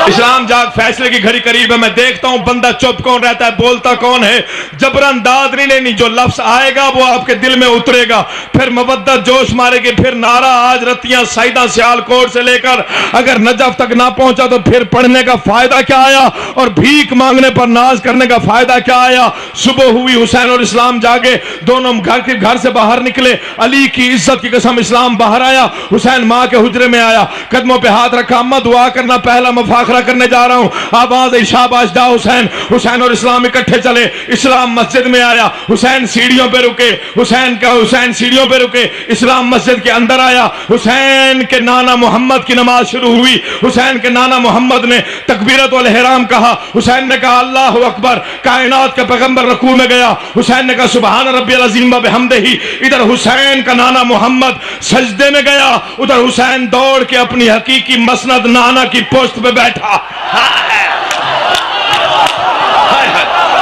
इस्लाम जाग, फैसले की घड़ी करीब है, मैं देखता हूं बंदा चुप कौन रहता है, बोलता कौन है। जबरन दाद नहीं लेनी, जो लफ्ज आएगा वो आपके दिल में उतरेगा, फिर मवद्दत जोश मारेगी, फिर नारा आज रतियां सईदा सियालकोट से लेकर अगर नजफ तक ना पहुंचा तो फिर पढ़ने का फायदा क्या आया, और भीख मांगने पर नाज करने का फायदा क्या आया। सुबह हुई, हुसैन और इस्लाम जागे, दोनों घर से बाहर निकले। अली की इज्जत की कसम इस्लाम बाहर आया, हुसैन मां के हुजरे में आया, कदमों पे हाथ रखा, अम्मा दुआ करना, पहला मुफाखरा करने जा रहा हूं। आवाज शाबाश जा हुसैन। हुसैन और इस्लाम इकट्ठे चले, इस्लाम मस्जिद में आया, हुसैन सीढ़ियों पे रुके, हुसैन सीढ़ियों पे रुके, इस्लाम मस्जिद के अंदर आया। हुसैन के नाना मोहम्मद की नमाज शुरू हुई। हुसैन के नाना मोहम्मद ने तकबीरत वल इहराम कहा, हुसैन ने कहा अल्लाह अकबर, कायनात का पैगंबर रुकू में गया, हुसैन ने कहा सुबहान रब्बियल अज़ीम व बिहम्दिही। इधर हुसैन का नाना मोहम्मद सजदे में गया, उधर हुसैन दौड़ के अपनी हकीकी मसनद नाना की पोस्ट पे बैठा।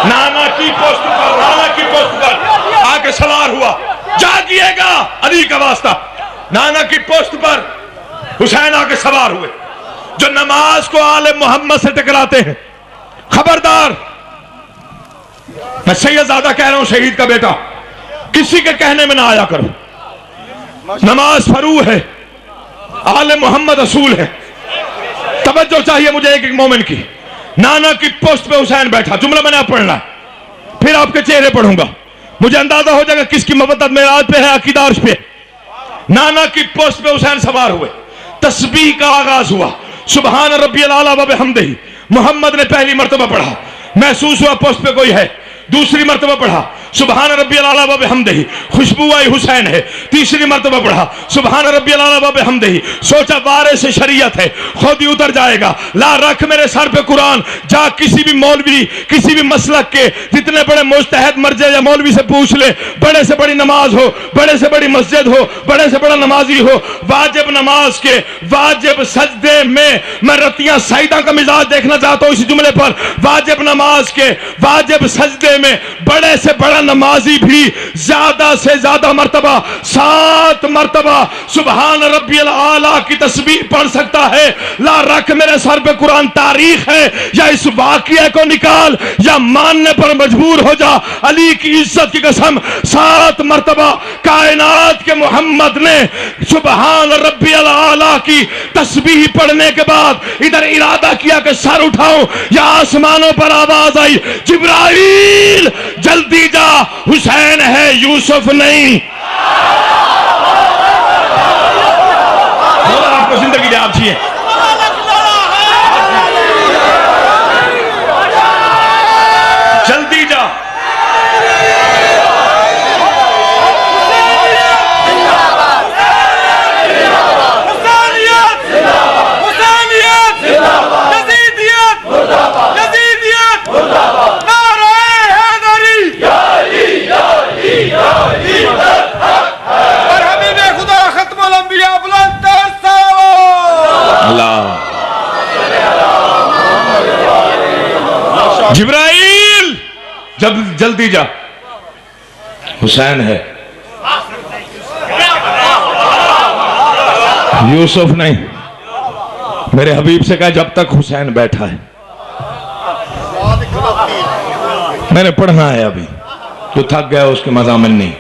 नाना की पोस्ट पर आके सवार हुआ, जागिएगा अली का वास्ता। नाना की पोस्ट पर हुसैन आके सवार हुए। जो नमाज को आले मोहम्मद से टकराते हैं, खबरदार, मैं सैयदजादा कह रहा हूं, शहीद का बेटा, किसी के कहने में ना आया करो। नमाज फरू है, आले मोहम्मद असूल है। तवज्जो चाहिए मुझे एक एक मोमिन की। नाना की पोस्ट पे हुसैन बैठा, जुमला मैंने आप पढ़ना, फिर आपके चेहरे पढ़ूंगा, मुझे अंदाजा हो जाएगा किसकी मोहब्बत मेराज पे है, अकीदा अर्श पे। नाना की पोस्ट पे हुसैन सवार हुए, तस्बीह का आगाज हुआ, सुबहान रब्बियल आला व बिहम्दिही। मोहम्मद ने पहली मर्तबा पढ़ा, महसूस हुआ पोस्ट पे कोई है। दूसरी मर्तबा पढ़ा, सुबहान रब्बियल आला व बिहम्दिही, खुशबू आई हुसैन है। तीसरी मर्तबा पढ़ा, सुबहान रब्बियल आला व बिहम्दिही, सोचा वारिस शरीयत है, खुद ही उतर जाएगा। ला रख मेरे सर पे कुरान, जा किसी भी मौलवी, किसी भी मसलक के जितने बड़े मुज्तहिद मर्जे या मौलवी से पूछ ले, बड़े से बड़ी नमाज हो, बड़े से बड़ी मस्जिद हो, बड़े से बड़ा नमाजी हो, वाजिब नमाज के वाजिब सजदे में, मैं रतियां सईदा का मिजाज देखना चाहता हूं इस जुमले पर। वाजिब नमाज के वाजिब सजदे में बड़े से बड़ा नमाजी भी ज्यादा से ज्यादा मर्तबा, 7 मर्तबा सुबहान रब्बियल आला की तस्बीह पढ़ सकता है। ला रख मेरे सर पे कुरान, तारीख है या इस वाकये को निकाल या मानने पर मजबूर हो जा। अली की इज्जत की कसम 7 मर्तबा कायनात के मोहम्मद ने सुबहान रब्बियल आला की तस्बीह पढ़ने के बाद इधर इरादा किया कि सर उठाऊं, या आसमानों पर आवाज आई, जिब्राइल जल्दी जा, हुसैन है यूसुफ नहीं। आपको जिंदगी दे, आप जिए। जल्दी जा। हुसैन है, यूसुफ नहीं। मेरे हबीब से कहा जब तक हुसैन बैठा है, मैंने पढ़ना है अभी, जो थक गया उसके मज़ामिन नहीं।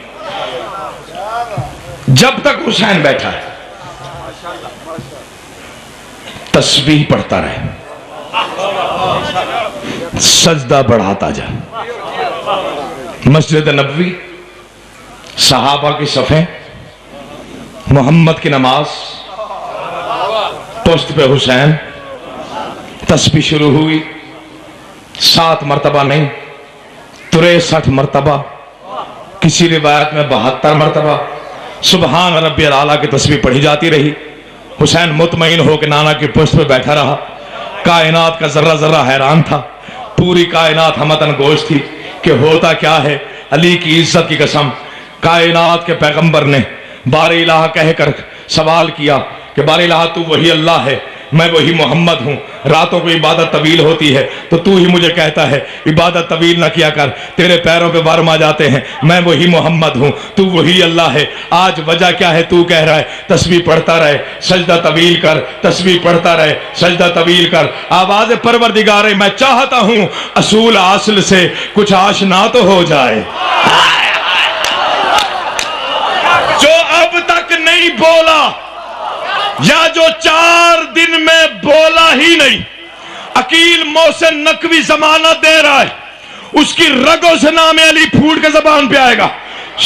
जब तक हुसैन बैठा है तस्बीह पढ़ता रहे, सजदा बढ़ाता जा। मस्जिद नबवी, सहाबा की सफ़े, मोहम्मद की नमाज, पुश्त पे हुसैन, तस्बीह शुरू हुई 7 मरतबा नहीं 63 मरतबा, किसी रिवायत में 72 मरतबा सुबहान रब्बियल आला की तस्बीह पढ़ी जाती रही। हुसैन मुतमईन होकर नाना की पुश्त पे बैठा रहा। कायनात का जर्रा जर्रा हैरान था, पूरी कायनात हमतन गोश थी कि होता क्या है। अली की इज्जत की कसम, कायनात के पैगंबर ने बारे इलाहा कहकर सवाल किया कि बारे इलाहा तू वही अल्लाह है, मैं वही मोहम्मद हूँ। रातों को इबादत तवील होती है तो तू ही मुझे कहता है इबादत तवील ना किया कर, तेरे पैरों पे वर्म आ जाते हैं। मैं वही मोहम्मद हूँ, तू वही अल्लाह है। आज वजह क्या है? तू कह रहा है तस्बीह पढ़ता रहे, सजदा तवील कर, तस्बीह पढ़ता रहे, सजदा तवील कर। आवाज़ परवरदिगार, मैं चाहता हूँ असूल आसल से कुछ आशना तो हो जाए। जो अब तक नहीं बोला या जो 4 दिन में बोला ही नहीं, अकील मोहसिन नकवी जमानत दे रहा है, उसकी रगों से नाम अली फूट के जबान पे आएगा।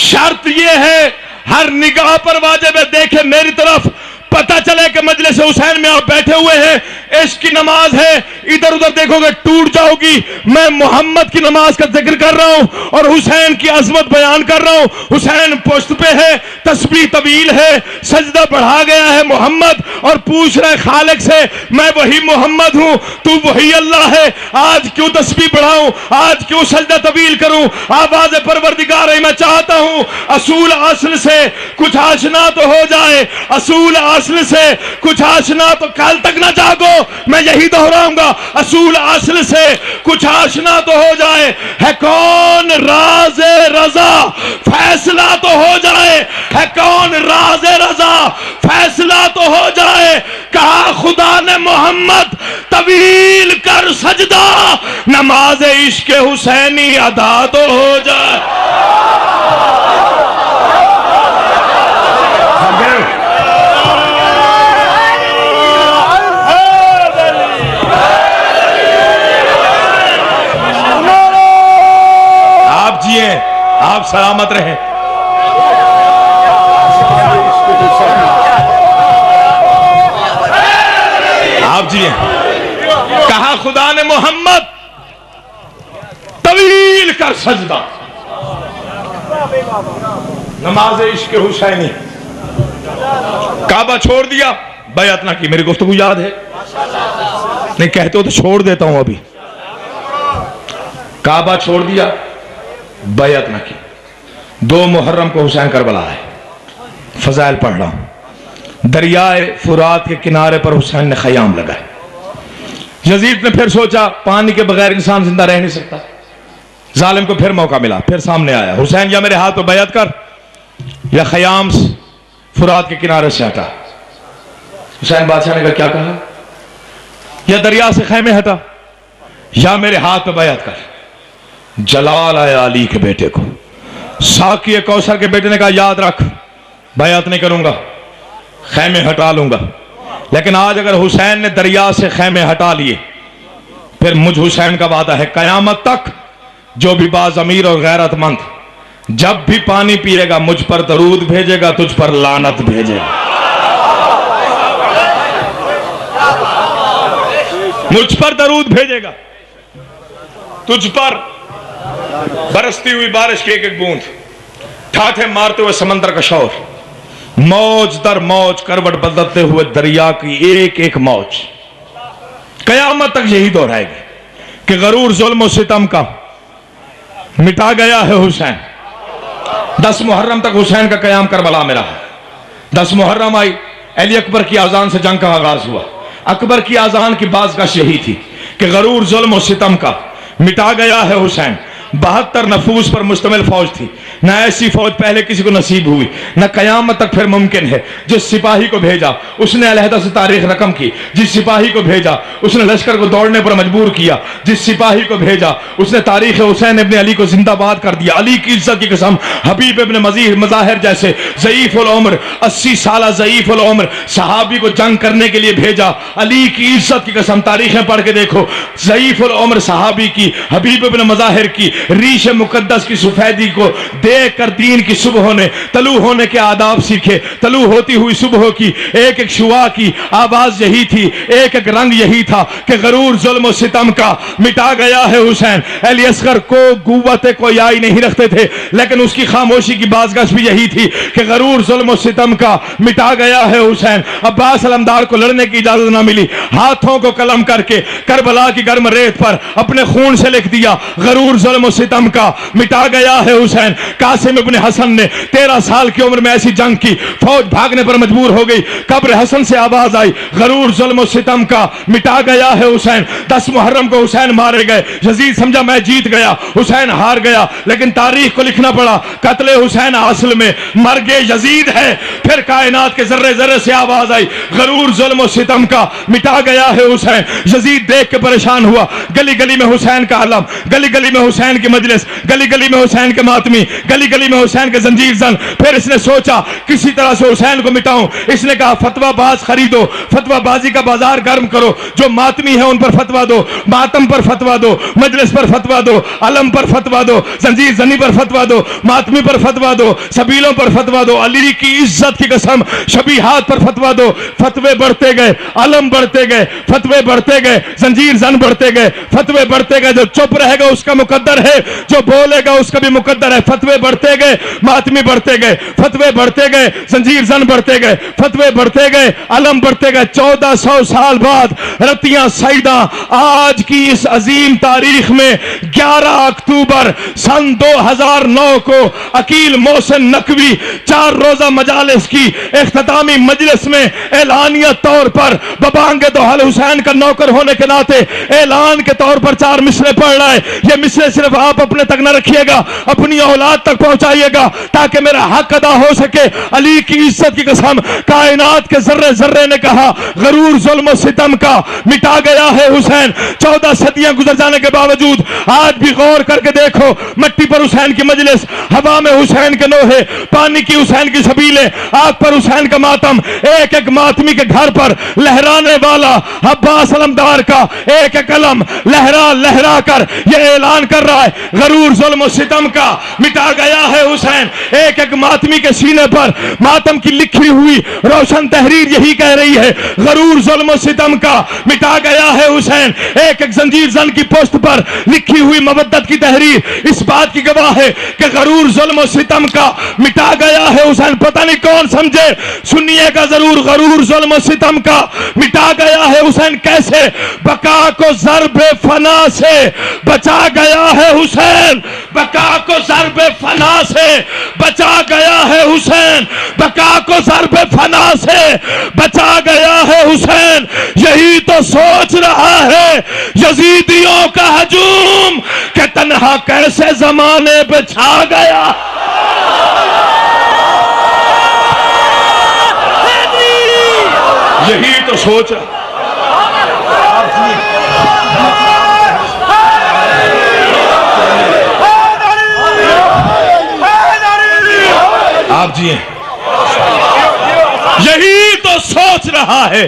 शर्त यह है हर निगाह पर वाजिब है देखे मेरी तरफ, पता चले कि मजलिस हुसैन में आप बैठे हुए हैं, इश्क की नमाज है, इधर उधर देखोगे टूट जाओगी। मैं मोहम्मद की नमाज का जिक्र कर रहा हूं और हुसैन की अजमत बयान कर रहा हूं। हुसैन पुश्त पे है, तस्बीह तवील है, सजदा बढ़ा गया है मोहम्मद, और पूछ रहे खालिक से मैं वही मोहम्मद हूं, तू वही अल्लाह है। आज क्यों तस्बीह बढ़ाऊं, आज क्यों सजदा तवील करूं? आवाज़ परवरदिगार है, मैं चाहता हूं असूल असल से कुछ आशना तो हो जाए, असूल असल से कुछ आशना तो कल तक ना जागो, मैं यही दोहराऊंगा, असूल असल से कुछ आशना तो हो जाए। है कौन राज़े रजा, फैसला तो हो जाए। है कौन राज़े रजा, फैसला तो हो जाए। कहा खुदा ने मोहम्मद तवील कर सजदा, नमाज इश्क हुसैनी अदा तो हो जाए। आप सलामत रहें। आप जिए। कहा खुदा ने मोहम्मद तवील कर सजदा, नमाज इश्क हुसैनी। काबा छोड़ दिया, बैअत ना की। मेरी गुफ्तगू याद है? नहीं कहते हो तो छोड़ देता हूं अभी। काबा छोड़ दिया, बैअत ना की। 2 मुहर्रम को हुसैन करबला है, फजाइल पढ़ रहा हूं। दरियाए फुरात के किनारे पर हुसैन ने ख़याम लगाया। यजीद ने फिर सोचा पानी के बगैर इंसान जिंदा रह नहीं सकता। जालिम को फिर मौका मिला, फिर सामने आया हुसैन, या मेरे हाथ पर बैअत कर या ख़याम फुरात के किनारे से हटा। हुसैन बादशाह ने क्या कहा? या दरिया से खैमे हटा या मेरे हाथ पर बैअत कर। जलाल आया अली के बेटे को, साकी कौसर के बेटे ने कहा याद रख बैअत नहीं करूंगा, खैमे हटा लूंगा। लेकिन आज अगर हुसैन ने दरिया से खैमे हटा लिए, फिर मुझ हुसैन का वादा है कयामत तक जो भी बाज़मीर और गैरतमंद जब भी पानी पिएगा मुझ पर दरूद भेजेगा, तुझ पर लानत भेजेगा। मुझ पर दरूद भेजेगा, तुझ पर बरसती हुई बारिश की एक एक बूंद, ठाठे मारते हुए समंदर का शोर, मौज दर मौज करवट बदलते हुए दरिया की एक एक मौज। कयामत तक यही दोहराएगी कि गरूर जुल्म और सितम का मिटा गया है हुसैन। 10 मुहर्रम तक हुसैन का कयाम करबला में रहा। 10 मुहर्रम आई, अली अकबर की आजान से जंग का आगाज हुआ। अकबर की आजान की बाज़गश यही थी कि गरूर जुल्म और सितम का मिटा गया है हुसैन। 72 नफूस पर मुश्तमिल फौज थी। न ऐसी फौज पहले किसी को नसीब हुई, न कयामत तक फिर मुमकिन है। जिस सिपाही को भेजा उसने अलहदा से तारीख रकम की, जिस सिपाही को भेजा उसने लश्कर को दौड़ने पर मजबूर किया, जिस सिपाही को भेजा उसने तारीख हुसैन इब्न अली को जिंदाबाद कर दिया। अली की इज्जत की कसम, हबीब इब्न मज़ाहिर जैसे ज़ईफ़ उल उम्र 80 साल ज़ईफ़ उल उम्र सहाबी को जंग करने के लिए भेजा। अली की इज्जत की कसम, तारीखें पढ़ के देखो, ज़ईफ़ उल उम्र सहाबी की, हबीब इब्न मज़ाहिर की रीश मुकद्दस की सफेदी को देख कर दीन की सुबह ने तलू होने के आदाब सीखे। तलू होती हुई सुबह की एक एक शुआ की आवाज यही थी, एक एक रंग यही था कि गरूर जुल्म और सितम का मिटा गया है हुसैन। अली असगर को गुव्वत कोई आई नहीं रखते थे, लेकिन उसकी खामोशी की बाज़गश भी यही थी कि गरूर जुल्म और सितम का मिटा गया है हुसैन। अब्बास अलमदार को लड़ने की इजाजत न मिली, हाथों को कलम करके करबला की गर्म रेत पर अपने खून से लिख दिया, गरूर जुल्म और सितम का मिटा गया है हुसैन। कासिम इब्न हसन ने 13 साल की उम्र में ऐसी जंग की, फौज भागने पर मजबूर हो गई। कब्र हसन से आवाज आई, गरूर जुल्म और सितम का मिटा गया है हुसैन। 10 मुहर्रम को हुसैन मारे गए। यजीद समझा मैं जीत गया, हुसैन हार गया, लेकिन तारीख को लिखना पड़ा, कत्ले हुसैन असल में मर्गे यजीद है। फिर कायनात के जर्रे जर्रे से आवाज आई, गरूर जुल्म और सितम का मिटा गया है हुसैन। यजीद देख के परेशान हुआ, गली गली में हुसैन का आलम, गली गली में हुसैन की मजलिस, गली गली में हुसैन के मातमी, गली गली में हुसैन के जंजीर जन। फिर इसने सोचा किसी तरह से हुसैन को मिटाऊं। इसने कहा फतवाबाज खरीदो, फतवाबाजी का बाजार गर्म करो, जो मातमी है उन पर फतवा दो, मातम पर फतवा दो, मजलिस पर फतवा दो, अलम पर फतवा दो, जंजीर जनी पर फतवा दो, मातमी पर फतवा दो, सबीलों पर फतवा दो, अली की इज्जत की कसम शबीहात पर फतवा दो। फतवे बढ़ते गए, अलम बढ़ते गए, फतवे बढ़ते गए, जंजीर जन बढ़ते गए, फतवे बढ़ते गए। जो चुप रहेगा उसका मुकद्दर है, जो बोलेगा उसका भी मुकद्दर है। फतवे बढ़ते गए, मातमी बढ़ते गए, फतवे बढ़ते गए, जंजीर जन बढ़ते गए, फतवे बढ़ते गए, अलम बढ़ते गए। 1400 साल बाद रतियां सईदा आज की इस अजीम तारीख में 11 अक्टूबर सन 2009 को अकील मोहसिन नकवी 4 रोजा मजालिस की इख्तितामी मजलिस में ऐलानिया तौर पर बबांगे दोहल हुसैन का नौकर होने के नाते ऐलान के तौर पर 4 मिसरे पढ़ रहा है। ये मिसरे सिर्फ आप अपने तक न रखिएगा, अपनी औलाद तक पहुंचाइएगा ताकि मेरा हक अदा हो सके। अली की इज्जत की कसम, कायनात के जर्रे जर्रे ने कहा गरूर जुल्म और सितम का मिटा गया है हुसैन। 14 सदियां गुजर जाने के बावजूद आज भी गौर करके देखो, मट्टी पर हुसैन की मजलिस, हवा में हुसैन के नोहे, पानी की हुसैन की सबीलें, आग पर हुसैन का मातम, एक एक मातमी के घर पर लहराने वाला अब्बास अलमदार का एक एक कलम लहरा लहरा कर यह ऐलान कर रहा है गरूर जुल्म और सितम का मिटा गया है हुसैन। एक एक मातमी के सीने पर मातम की लिखी हुई रोशन तहरीर यही कह रही है गरूर जुल्म और सितम का मिटा गया है हुसैन। एक एक जंजीर जन की पोस्ट पर लिखी हुई मवद्दत की तहरीर इस बात की गवाह है कि गरूर जुल्म और सितम का मिटा गया है हुसैन। पता नहीं कौन समझे, सुनिएगा जरूर, गरूर जुल्म और सितम का मिटा गया है हुसैन। कैसे? बका को ज़र्बे फना से बचा गया है हुसैन, बका को ज़र्बे फना से बचा गया है हुसैन, बका को ज़र्बे फना से बचा गया है हुसैन। यही तो सोच रहा है यजीदियों का हजूम कि तन्हा कैसे जमाने पे छा गया। यही तो सोच रहा। आप जिए, यही तो सोच रहा है।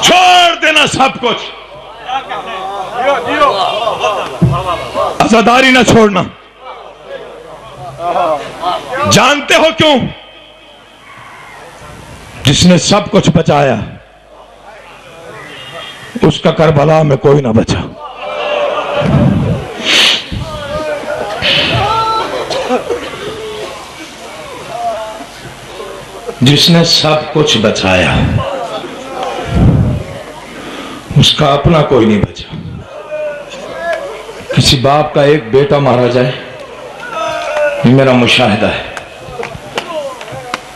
छोड़ देना सब कुछ, आजादारी ना छोड़ना। जानते हो क्यों? जिसने सब कुछ बचाया उसका करबला में कोई ना बचा। जिसने सब कुछ बचाया उसका अपना कोई नहीं बचा। किसी बाप का एक बेटा मारा जाए, ये मेरा मुशाहिदा है,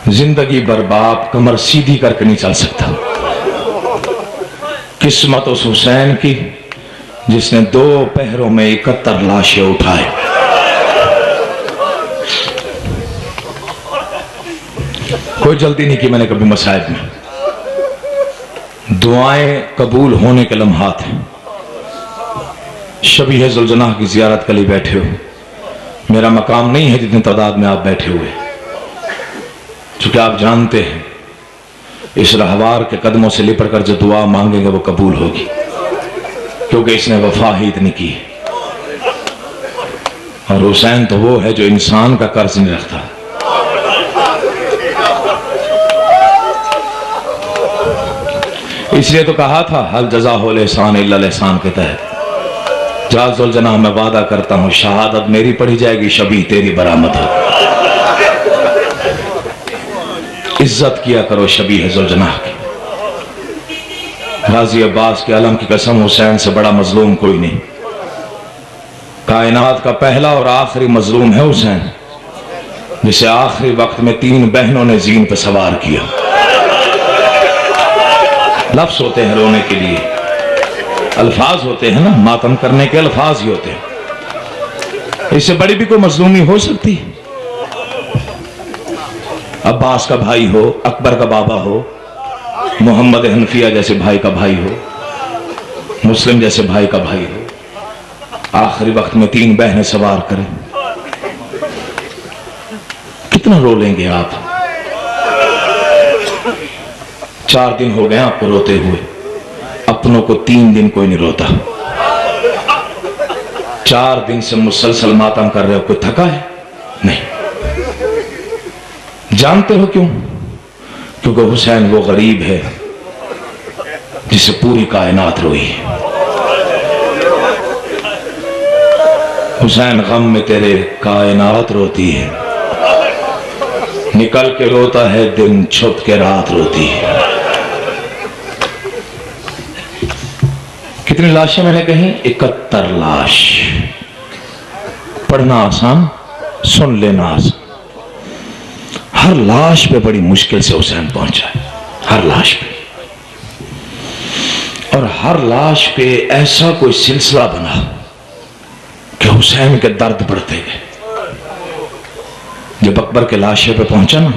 जिंदगी भर बाप कमर सीधी करके नहीं चल सकता। किस्मत उस हुसैन की जिसने 2 पहरों में 71 लाशें उठाए। कोई जल्दी नहीं की मैंने कभी मसाइब में। दुआएं कबूल होने के लम्हात हैं। शबीह ज़ुलजनाह की ज़ियारत के लिए बैठे हो। मेरा मकाम नहीं है जितनी तादाद में आप बैठे हुए, चूंकि आप जानते हैं इस रहवार के कदमों से लिपट कर जो दुआ मांगेंगे वो कबूल होगी, क्योंकि इसने वफा ही इतनी की। और हुसैन तो वो है जो इंसान का कर्ज नहीं रखता। इसलिए तो कहा था हल जज़ा हो एहसान इल्ला एहसान के तहत, जा ज़ुलजनाह मैं वादा करता हूं शहादत मेरी पढ़ी जाएगी, शबीह तेरी बरामद हो। इज्जत किया करो शबीह ज़ुलजनाह की। गाजी अब्बास के आलम की कसम, हुसैन से बड़ा मजलूम कोई नहीं। कायनात का पहला और आखिरी मजलूम है हुसैन, जिसे आखिरी वक्त में 3 बहनों ने जीन पे सवार किया। लफ्ज होते हैं रोने के लिए, अल्फाज होते हैं ना, मातम करने के अल्फाज ही होते हैं। इससे बड़ी भी कोई मजलूमी हो सकती? अब्बास का भाई हो, अकबर का बाबा हो, मोहम्मद हनफिया जैसे भाई का भाई हो, मुस्लिम जैसे भाई का भाई हो, आखिरी वक्त में 3 बहनें सवार करें, कितना रो लेंगे आप? 4 दिन हो गए आपको रोते हुए, अपनों को 3 दिन कोई नहीं रोता। 4 दिन से मुसलसल मातम कर रहे हो, कोई थका है? नहीं। जानते हो क्यों? क्योंकि हुसैन वो गरीब है जिसे पूरी कायनात रोई है। हुसैन गम में तेरे कायनात रोती है, निकल के रोता है दिन, छुप के रात रोती है। कितनी लाशें मैंने कही? 71 लाश। पढ़ना आसान, सुन लेना आसान। हर लाश पे बड़ी मुश्किल से हुसैन पहुंचा है, हर लाश पे। और हर लाश पे ऐसा कोई सिलसिला बना कि हुसैन के दर्द बढ़ते गए। जब अकबर के लाशे पे पहुंचा ना,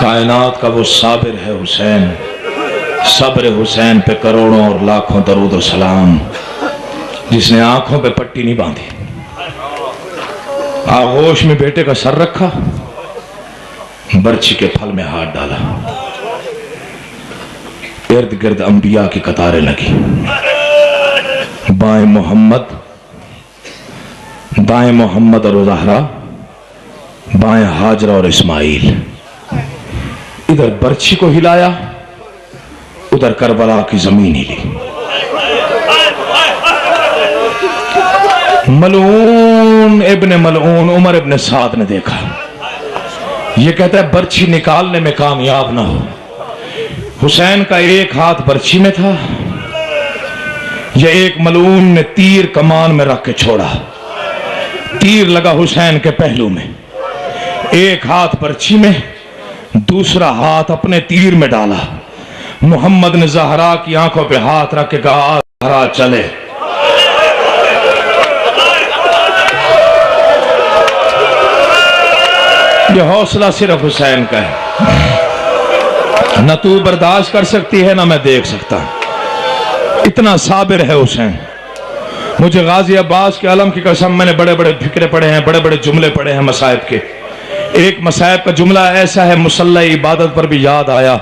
कायनात का वो साबिर है हुसैन, सब्र हुसैन पे करोड़ों और लाखों दरूद और सलाम, जिसने आंखों पे पट्टी नहीं बांधी, आगोश में बेटे का सर रखा, बर्छी के फल में हाथ डाला, इर्द गिर्द अंबिया की कतारें लगी, बाएं मोहम्मद, दाएं मोहम्मद और ज़हरा, बाएं हाजरा और इस्माइल। इधर बर्छी को हिलाया, उधर करबला की जमीन हिली। मलऊन इब्ने मलऊन उमर इब्ने साद ने देखा, यह कहता है बर्छी निकालने में कामयाब ना हो। हुसैन का एक हाथ बर्छी में था, यह एक मलऊन ने तीर कमान में रख के छोड़ा, तीर लगा हुसैन के पहलू में। एक हाथ बर्छी में, दूसरा हाथ अपने तीर में डाला। मोहम्मद ने ज़हरा की आंखों पे हाथ रख के कहा, ज़हरा चले। यह हौसला सिर्फ हुसैन का है, न तू बर्दाश्त कर सकती है ना मैं देख सकता। इतना साबिर है हुसैन। मुझे गाजी अब्बास के आलम की कसम, मैंने बड़े बड़े फिक्रे पढ़े हैं, बड़े बड़े जुमले पढ़े हैं मसाइब के। एक मसाइब का जुमला ऐसा है, मुसल्ला इबादत पर भी याद आया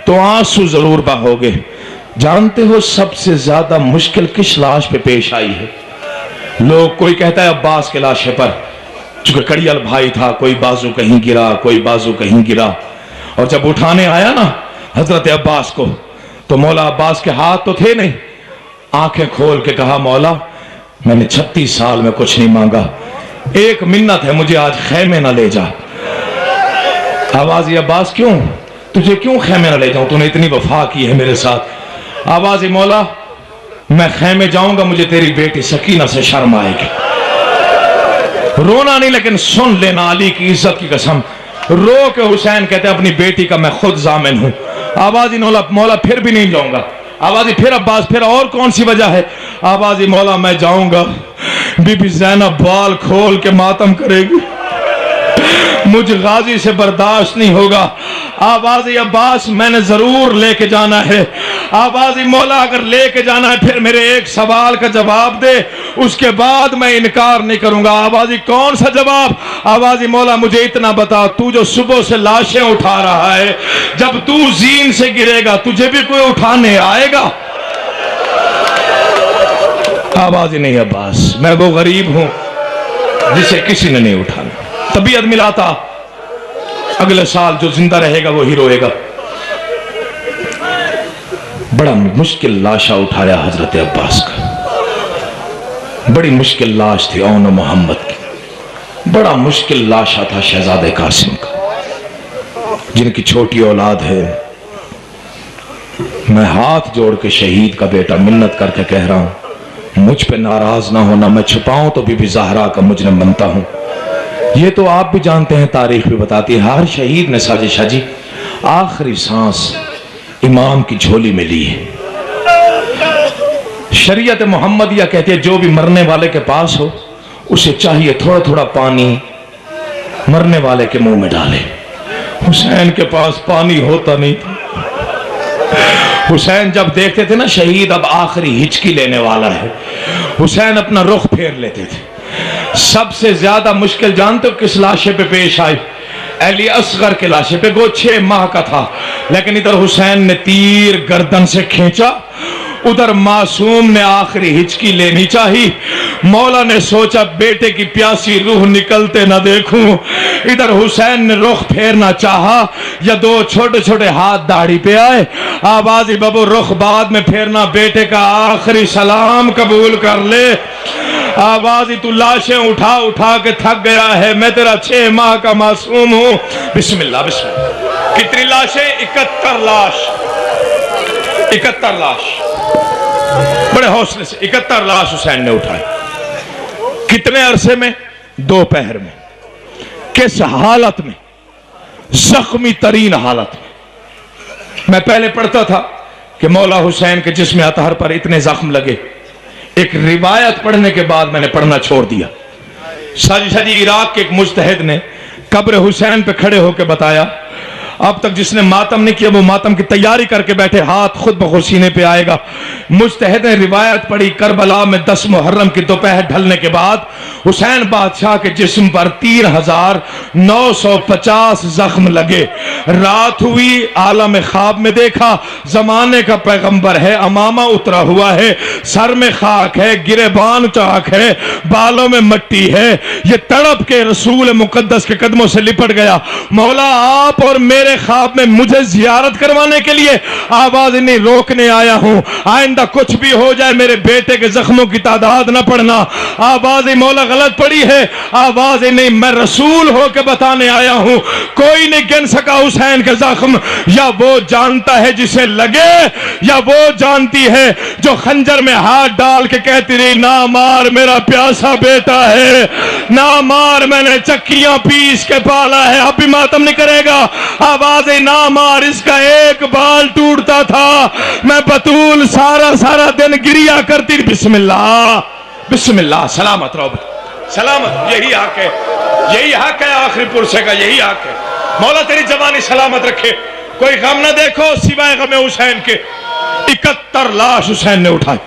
तो आंसू जरूर बहोगे। जानते हो सबसे ज्यादा मुश्किल किस लाश पे पेश आई है? लोग, कोई कहता है अब्बास के लाशे पर, चूंकि कड़ियल भाई था, कोई बाजू कहीं गिरा, कोई बाजू कहीं गिरा। और जब उठाने आया ना हजरत अब्बास को, तो मौला अब्बास के हाथ तो थे नहीं, आंखें खोल के कहा, मौला मैंने 36 साल में कुछ नहीं मांगा, एक मिन्नत है, मुझे आज खैमे ना ले जा। आवाज अब्बास, क्यों तुझे क्यों खैमे ना ले जाऊं? तूने इतनी वफा की है मेरे साथ। आवाज, मौला मैं खैमे जाऊंगा, मुझे तेरी बेटी सकीना से शर्म आएगी। रोना नहीं, लेकिन सुन लेना, अली की इज्जत की कसम, रो के हुसैन कहते अपनी बेटी का मैं खुद जामिन हूं। आवाज, मौला फिर भी नहीं जाऊंगा। आवाज़ी फिर अब्बास, फिर और कौन सी वजह है? आवाज़ी मौला मैं जाऊंगा, बीबी ज़ैनब बाल खोल के मातम करेगी, मुझ गाजी से बर्दाश्त नहीं होगा। आवाज़ी अब्बास मैंने जरूर लेके जाना है। आवाज़ी मौला अगर लेके जाना है फिर मेरे एक सवाल का जवाब दे, उसके बाद मैं इनकार नहीं करूंगा। आवाज़ी कौन सा जवाब? आवाज़ी मौला मुझे इतना बता, तू जो सुबह से लाशें उठा रहा है, जब तू जीन से गिरेगा तुझे भी कोई उठाने आएगा? आवाज़ी नहीं अब्बास, मैं वो गरीब हूं जिसे किसी ने नहीं उठाना। तबीयत मिलाता, अगले साल जो जिंदा रहेगा वो ही रोएगा। बड़ा मुश्किल लाशा उठाया हजरत अब्बास का, बड़ी मुश्किल लाश थी औन मोहम्मद की, बड़ा मुश्किल लाशा था शहजादे कासिम का, जिनकी छोटी औलाद है। मैं हाथ जोड़ के शहीद का बेटा मिन्नत करके कह रहा हूं, मुझ पे नाराज ना होना, मैं छुपाऊं तो बीबी ज़हरा का मुजरिम बनता हूं। ये तो आप भी जानते हैं, तारीख भी बताती है, हर शहीद ने साजिश हाजी आखिरी सांस इमाम की झोली में ली है। शरीयत मोहम्मदिया कहती है जो भी मरने वाले के पास हो उसे चाहिए थोड़ा थोड़ा पानी मरने वाले के मुंह में डाले। हुसैन के पास पानी होता नहीं था। हुसैन जब देखते थे ना शहीद अब आखिरी हिचकी लेने वाला है, हुसैन अपना रुख फेर लेते थे। सबसे ज्यादा मुश्किल जानते हो किस लाशे पे पेश आई? अली असगर के लाशे पे। गो 6 माह का था, लेकिन इधर हुसैन ने तीर गर्दन से खींचा, उधर मासूम ने आखिरी हिचकी लेनी चाहिए। मौला ने सोचा बेटे की प्यासी रूह निकलते ना देखूं। इधर हुसैन ने रुख फेरना चाहा, या 2 छोटे छोटे हाथ दाढ़ी पे आए। आवाज़ी बाबू रुख बाद में फेरना, बेटे का आखिरी सलाम कबूल कर ले। आवाज़ी तू लाशें उठा उठा के थक गया है, मैं तेरा 6 माह का मासूम हूं। बिस्मिल्लाह बिस्मिल्लाह। कितनी लाशें? 71 लाश। 71 लाश, बड़े हौसले से 71 लाश हुसैन ने उठाई। कितने अरसे में? 2 पहर में। किस हालत में? जख्मी तरीन हालत में। मैं पहले पढ़ता था कि मौला हुसैन के जिस्म अतहर पर इतने जख्म लगे, एक रिवायत पढ़ने के बाद मैंने पढ़ना छोड़ दिया। साजी इराक के एक मुज्तहिद ने कब्र हुसैन पे खड़े होकर बताया, अब तक जिसने मातम नहीं किया वो मातम की तैयारी करके बैठे, हाथ खुद ब सीने पे आएगा। मुज्तहिद ने रिवायत पढ़ी, करबला में 10 मुहर्रम की दोपहर ढलने के बाद हुसैन बादशाह के जिस्म पर 3,950 जख्म लगे। रात हुई, आलम ख्वाब में देखा, जमाने का पैगंबर है, अमामा उतरा हुआ है, सर में खाक है, गिरेबान चाक है, बालों में मट्टी है। ये तड़प के रसूल मुकद्दस के कदमों से लिपट गया, मौला आप और मेरे ख्वाब में मुझे जियारत करवाने के लिए आवाज नहीं रोकने आया हूं। आइंदा कुछ भी हो जाए मेरे बेटे के जख्मों की तादाद न पढ़ना। आवाज मौला गलत पड़ी है, आवाज नहीं, मैं रसूल होकर बताने आया हूं। कोई नहीं गिन सका हुसैन के जख्म, या वो जानता है जिसे लगे, या वो जानती है जो खंजर में हाथ डाल के कहती रही, ना मार मेरा प्यासा बेटा है, ना मार मैंने चक्कियां पीस के पाला है, अब भी मातम नहीं करेगा। आवाज ना मार, इसका एक बाल टूटता था, मैं बतूल सारा सारा दिन गिरिया करती। बिस्मिल्लाह बिस्मिल्लाह, सलामत रहो, सलामत। यही हक है, यही हक है आखिरी पुरसे का, यही हक है। मौला तेरी जवानी सलामत रखे, कोई गम ना देखो सिवाय गम हुसैन के। 71 लाश हुसैन ने उठाई,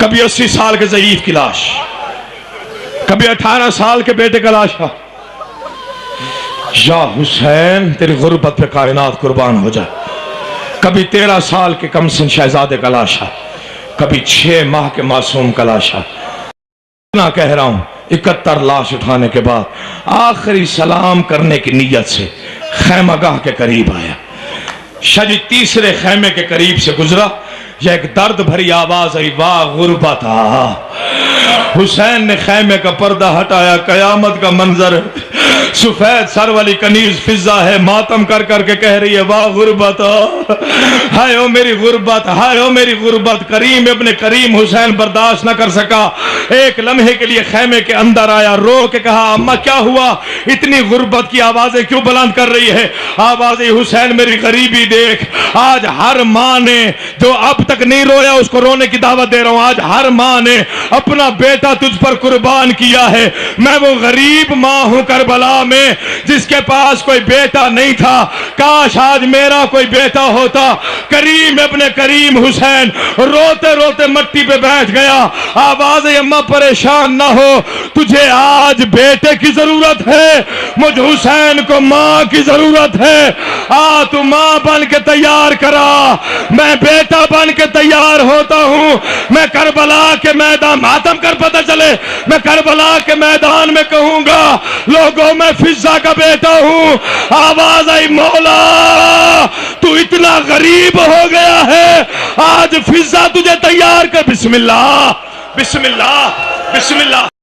कभी 80 साल के ज़ईफ की लाश, कभी 18 साल के बेटे का लाश। या हुसैन तेरी गुर्बत पे कायनात कुर्बान हो जाए। कभी 13 साल के कमसिन शहजादे का लाशा, कभी 6 माह के मासूम का लाशा। ना कह रहा हूं, 71 लाश उठाने के बाद आखिरी सलाम करने की नीयत से खैमागाह के करीब आया। शायद तीसरे खैमे के करीब से गुजरा, यह एक दर्द भरी आवाज आई, वाह गुर्बत। हुसैन ने खैमे का पर्दा हटाया, कयामत का मंजर है। सफेद सर वाली कनीज फिजा है, मातम कर करके कह रही है वाह गुर्बत, हाय ओ मेरी गुर्बत, हाय ओ मेरी गुर्बत। करीम इब्ने करीम हुसैन बर्दाश्त न कर सका, एक लम्हे के लिए खेमे के अंदर आया, रो के कहा अम्मा क्या हुआ, इतनी गुर्बत की आवाजें क्यों बुलंद कर रही है? आवाजें हुसैन मेरी गरीबी देख। आज हर माँ ने जो अब तक नहीं रोया उसको रोने की दावत दे रहा हूं। आज हर माँ ने अपना बेटा तुझ पर कुर्बान किया है। मैं वो गरीब माँ हूं करबला में जिसके पास कोई बेटा नहीं था, काश आज मेरा कोई बेटा होता। करीम अपने करीम हुसैन रोते रोते मट्टी पे बैठ गया। आवाज अम्मा परेशान ना हो, तुझे आज बेटे की जरूरत है, मुझ हुसैन को माँ की जरूरत है। आ तू माँ बन के तैयार करा, मैं बेटा बन के तैयार होता हूं। मैं करबला के मैदान, मातम कर पता चले, मैं करबला के मैदान में कहूंगा लोगों मैं फिजा का बेटा हूं। आवाज आई मौला तू इतना गरीब हो गया है, आज फिजा तुझे तैयार कर। बिस्मिल्लाह बिस्मिल्लाह बिस्मिल्लाह।